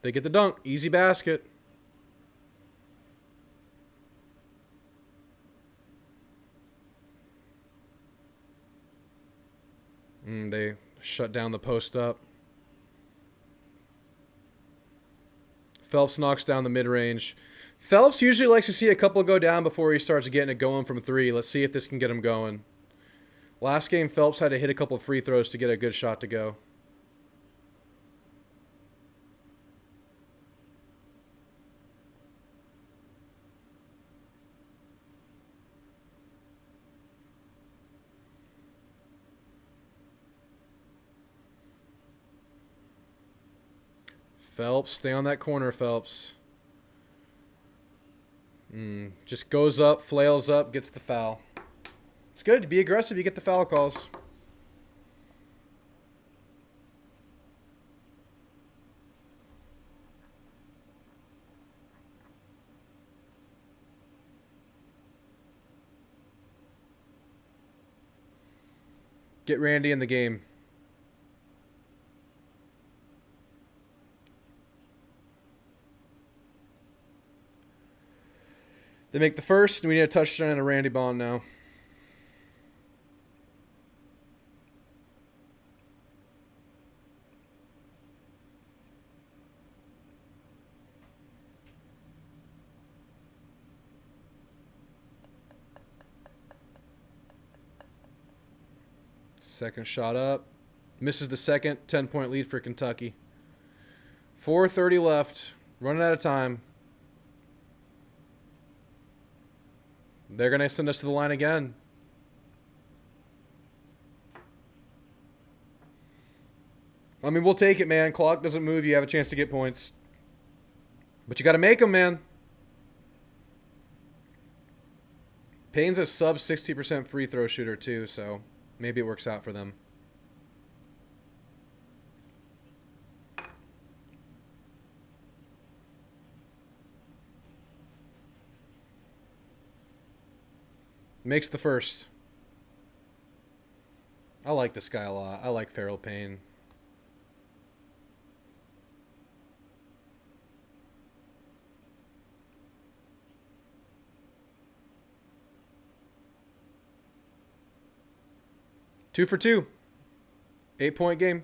[SPEAKER 1] They get the dunk. Easy basket. They shut down the post up. Phelps knocks down the mid-range. Phelps usually likes to see a couple go down before he starts getting it going from three. Let's see if this can get him going. Last game, Phelps had to hit a couple of free throws to get a good shot to go. Phelps, stay on that corner, Phelps. Just goes up, flails up, gets the foul. It's good to be aggressive. You get the foul calls. Get Randy in the game. They make the first, and we need a touchdown and a Randy Bond now. Second shot up. Misses the second. 10-point lead for Kentucky. 4:30 left. Running out of time. They're going to send us to the line again. I mean, we'll take it, man. Clock doesn't move. You have a chance to get points. But you got to make them, man. Payne's a sub 60% free throw shooter, too, so maybe it works out for them. Makes the first. I like this guy a lot. I like Farrell Payne. Two for two. 8-point game.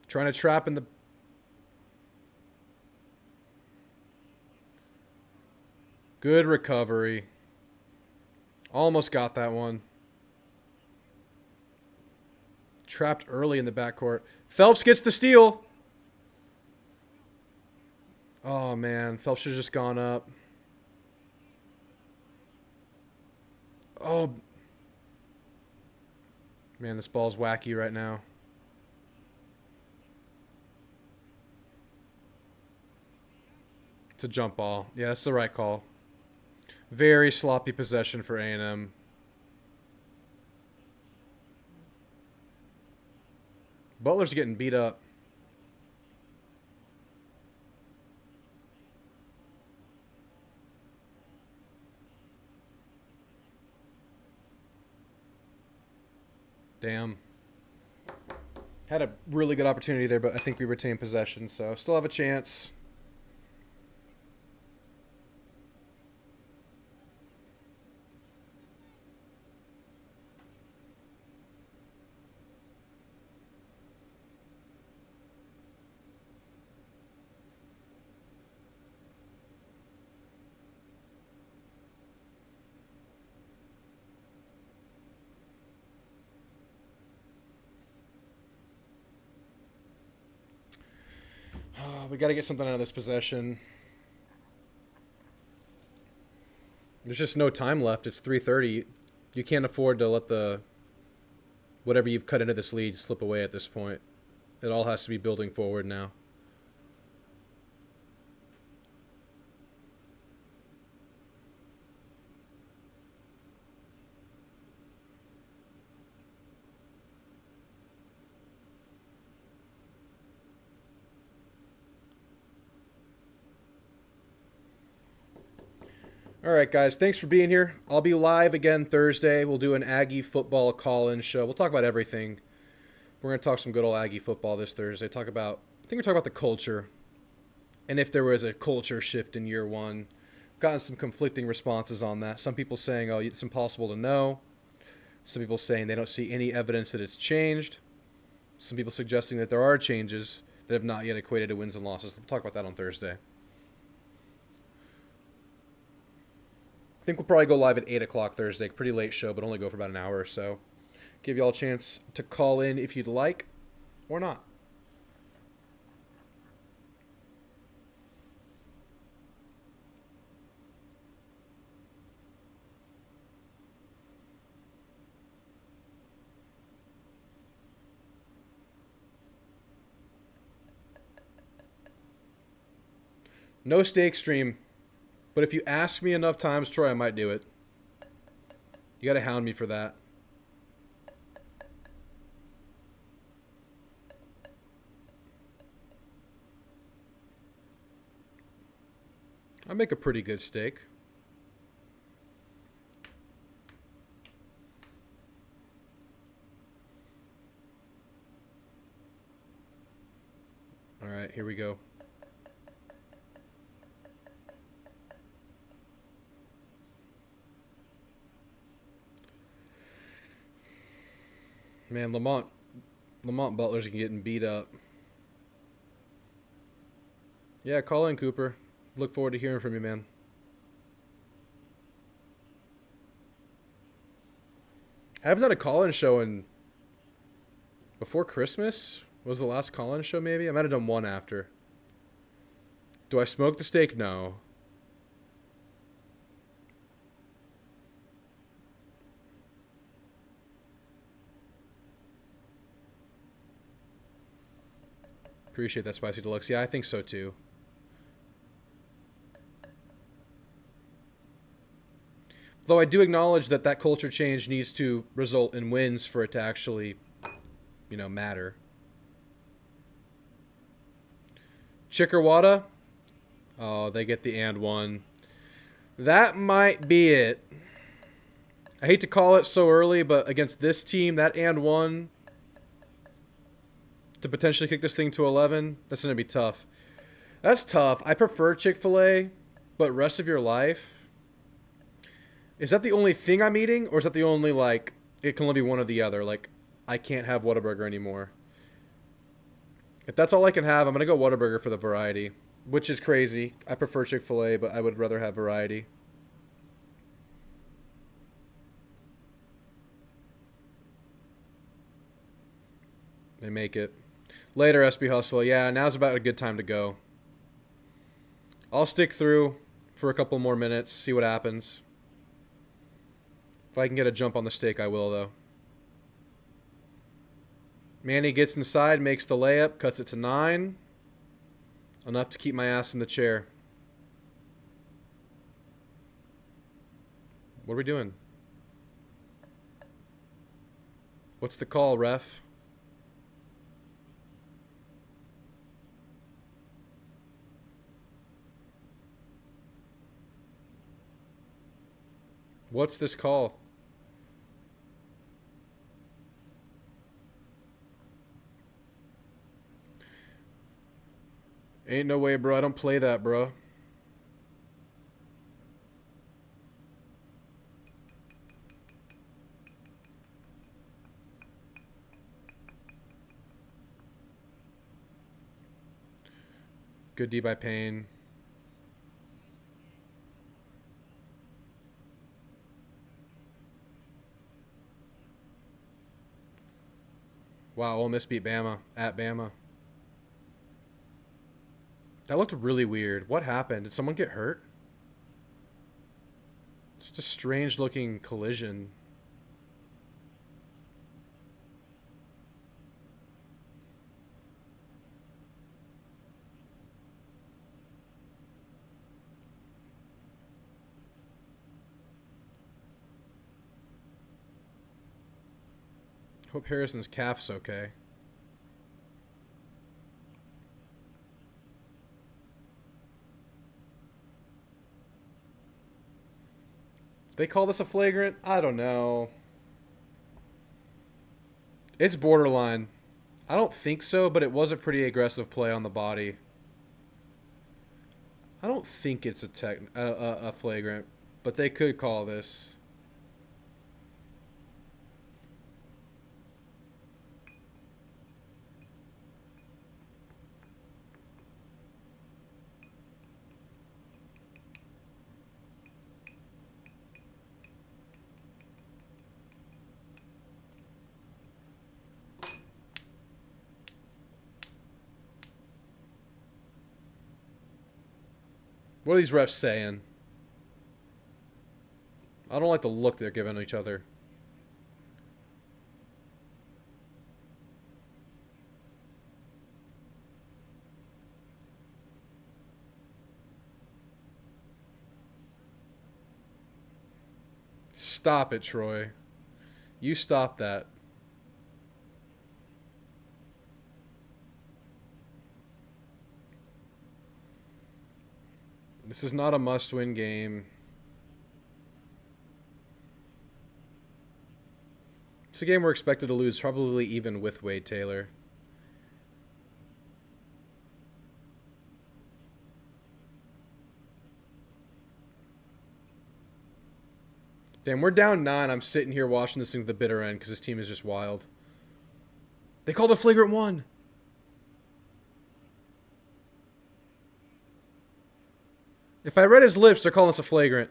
[SPEAKER 1] Trying to trap in the... Good recovery. Almost got that one. Trapped early in the backcourt. Phelps gets the steal. Oh, man. Phelps should have just gone up. Oh. Man, this ball's wacky right now. It's a jump ball. Yeah, that's the right call. Very sloppy possession for A&M. Butler's getting beat up. Damn. Had a really good opportunity there, but I think we retained possession, so still have a chance. We got to get something out of this possession. There's just no time left. It's 3:30. You can't afford to let the whatever you've cut into this lead slip away at this point. It all has to be building forward now. All right, guys. Thanks for being here. I'll be live again Thursday. We'll do an Aggie football call-in show. We'll talk about everything. We're going to talk some good old Aggie football this Thursday. I think we're talking about the culture and if there was a culture shift in year one. Gotten some conflicting responses on that. Some people saying, oh, it's impossible to know. Some people saying they don't see any evidence that it's changed. Some people suggesting that there are changes that have not yet equated to wins and losses. We'll talk about that on Thursday. I think we'll probably go live at 8 o'clock Thursday. Pretty late show, but only go for about an hour or so. Give you all a chance to call in if you'd like or not. No stake stream. But if you ask me enough times, Troy, I might do it. You got to hound me for that. I make a pretty good steak. All right, here we go. Man, Lamont Butler's getting beat up. Yeah, call in, Cooper. Look forward to hearing from you, man. I haven't done a call-in show in before Christmas. Was the last call-in show maybe? I might have done one after. Do I smoke the steak? No. Appreciate that, Spicy Deluxe. Yeah, I think so too. Though I do acknowledge that that culture change needs to result in wins for it to actually, matter. Chickerwada. Oh, they get the and one. That might be it. I hate to call it so early, but against this team, that and one to potentially kick this thing to 11, that's going to be tough. That's tough. I prefer Chick-fil-A, but rest of your life, is that the only thing I'm eating, or is that the only, it can only be one or the other? I can't have Whataburger anymore. If that's all I can have, I'm going to go Whataburger for the variety, which is crazy. I prefer Chick-fil-A, but I would rather have variety. They make it. Later, SB Hustle. Yeah, now's about a good time to go. I'll stick through for a couple more minutes, see what happens. If I can get a jump on the stake, I will, though. Manny gets inside, makes the layup, cuts it to 9. Enough to keep my ass in the chair. What are we doing? What's the call, ref? What's this call? Ain't no way, bro. I don't play that, bro. Good D by Payne. Wow, Ole Miss beat Bama at Bama. That looked really weird. What happened? Did someone get hurt? Just a strange looking collision. Hope Harrison's calf's okay. They call this a flagrant? I don't know. It's borderline. I don't think so, but it was a pretty aggressive play on the body. I don't think it's a flagrant, but they could call this. What are these refs saying? I don't like the look they're giving each other. Stop it, Troy. You stop that. This is not a must-win game. It's a game we're expected to lose, probably even with Wade Taylor. Damn, we're down 9. I'm sitting here watching this thing to the bitter end because this team is just wild. They called a flagrant 1. If I read his lips, they're calling us a flagrant.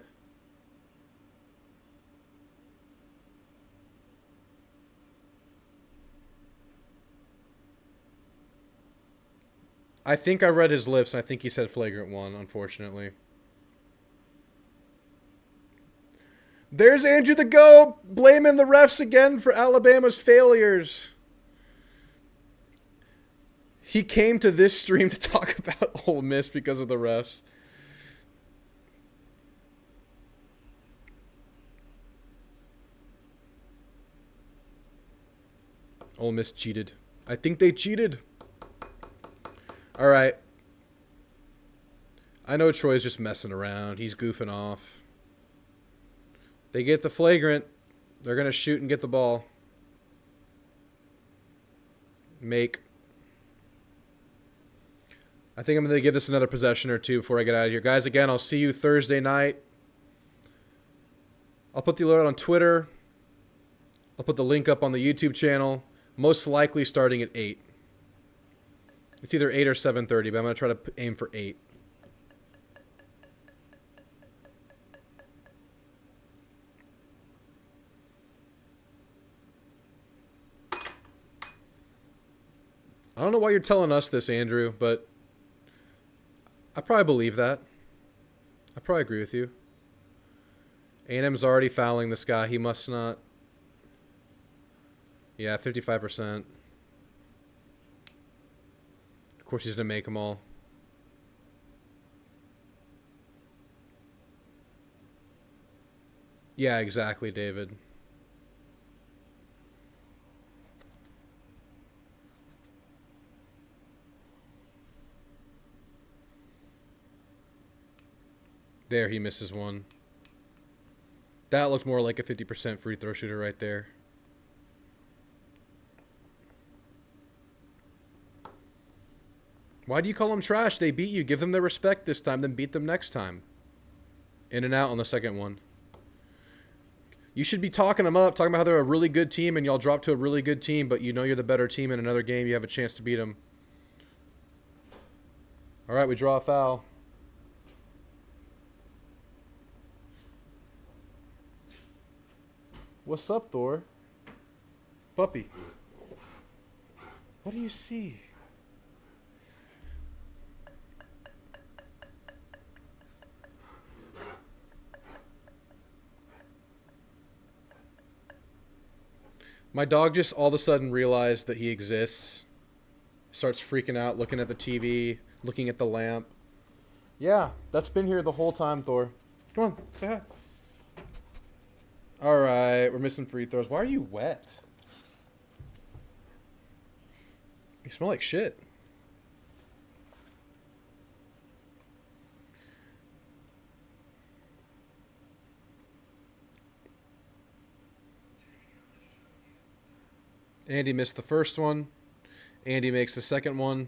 [SPEAKER 1] I think I read his lips, and I think he said flagrant 1, unfortunately. There's Andrew the Go, blaming the refs again for Alabama's failures. He came to this stream to talk about Ole Miss because of the refs. Ole Miss cheated. I think they cheated. All right. I know Troy's just messing around. He's goofing off. They get the flagrant. They're going to shoot and get the ball. Make. I think I'm going to give this another possession or two before I get out of here. Guys, again, I'll see you Thursday night. I'll put the alert on Twitter. I'll put the link up on the YouTube channel. Most likely starting at 8. It's either 8 or 7:30, but I'm going to try to aim for 8. I don't know why you're telling us this, Andrew, but I probably believe that. I probably agree with you. A&M's already fouling this guy. He must not. Yeah, 55%. Of course he's going to make them all. Yeah, exactly, David. There, he misses one. That looked more like a 50% free throw shooter right there. Why do you call them trash? They beat you. Give them their respect this time, then beat them next time. In and out on the second one. You should be talking them up, talking about how they're a really good team and y'all drop to a really good team, but you know you're the better team in another game. You have a chance to beat them. All right, we draw a foul. What's up, Thor? Puppy. What do you see? My dog just all of a sudden realized that he exists. Starts freaking out, looking at the TV, looking at the lamp. Yeah, that's been here the whole time, Thor. Come on, say hi. All right, we're missing free throws. Why are you wet? You smell like shit. Andy missed the first one. Andy makes the second one.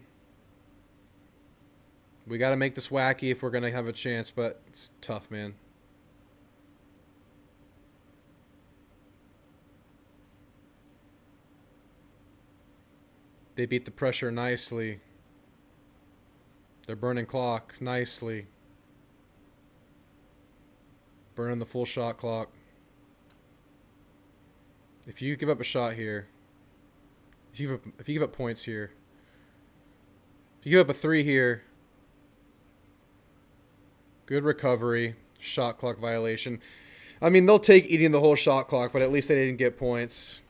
[SPEAKER 1] We got to make this wacky if we're going to have a chance, but it's tough, man. They beat the pressure nicely. They're burning clock nicely. Burning the full shot clock. If you give up a shot here, if you give up points here, if you give up a 3 here, good recovery, shot clock violation. I mean, they'll take eating the whole shot clock, but at least they didn't get points.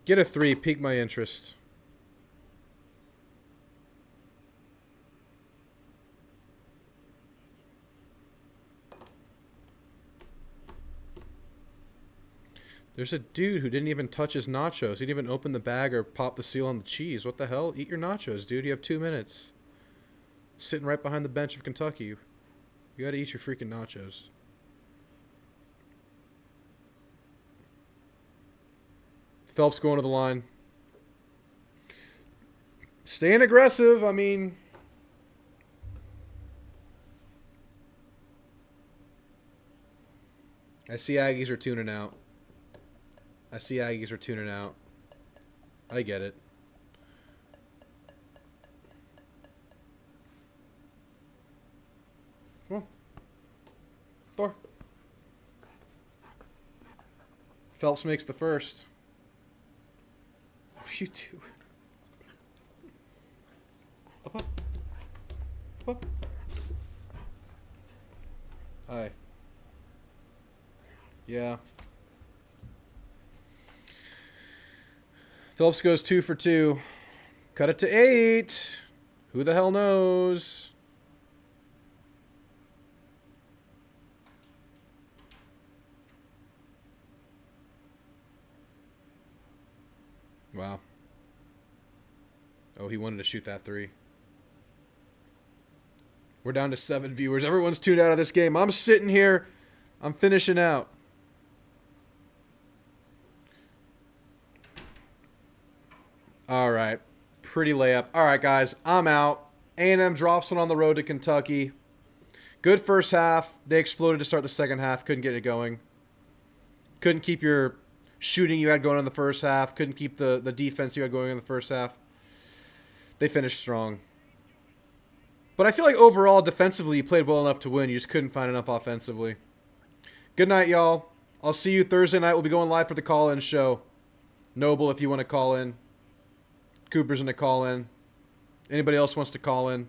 [SPEAKER 1] Get a 3, pique my interest. There's a dude who didn't even touch his nachos. He didn't even open the bag or pop the seal on the cheese. What the hell? Eat your nachos, dude. You have 2 minutes. Sitting right behind the bench of Kentucky. You gotta eat your freaking nachos. Phelps going to the line. Staying aggressive. I mean, I see Aggies are tuning out. I get it. Come on. Thor. Phelps makes the first. What are you doing? Up. Up. Hi. Yeah. Phelps goes 2 for 2. Cut it to 8. Who the hell knows? Wow. Oh, he wanted to shoot that 3. We're down to 7 viewers. Everyone's tuned out of this game. I'm sitting here. I'm finishing out. All right. Pretty layup. All right, guys. I'm out. A&M drops one on the road to Kentucky. Good first half. They exploded to start the second half. Couldn't get it going. Couldn't keep your shooting you had going in the first half. Couldn't keep the defense you had going in the first half. They finished strong. But I feel like overall, defensively, you played well enough to win. You just couldn't find enough offensively. Good night, y'all. I'll see you Thursday night. We'll be going live for the call-in show. Noble, if you want to call in. Cooper's going to call in. Anybody else wants to call in?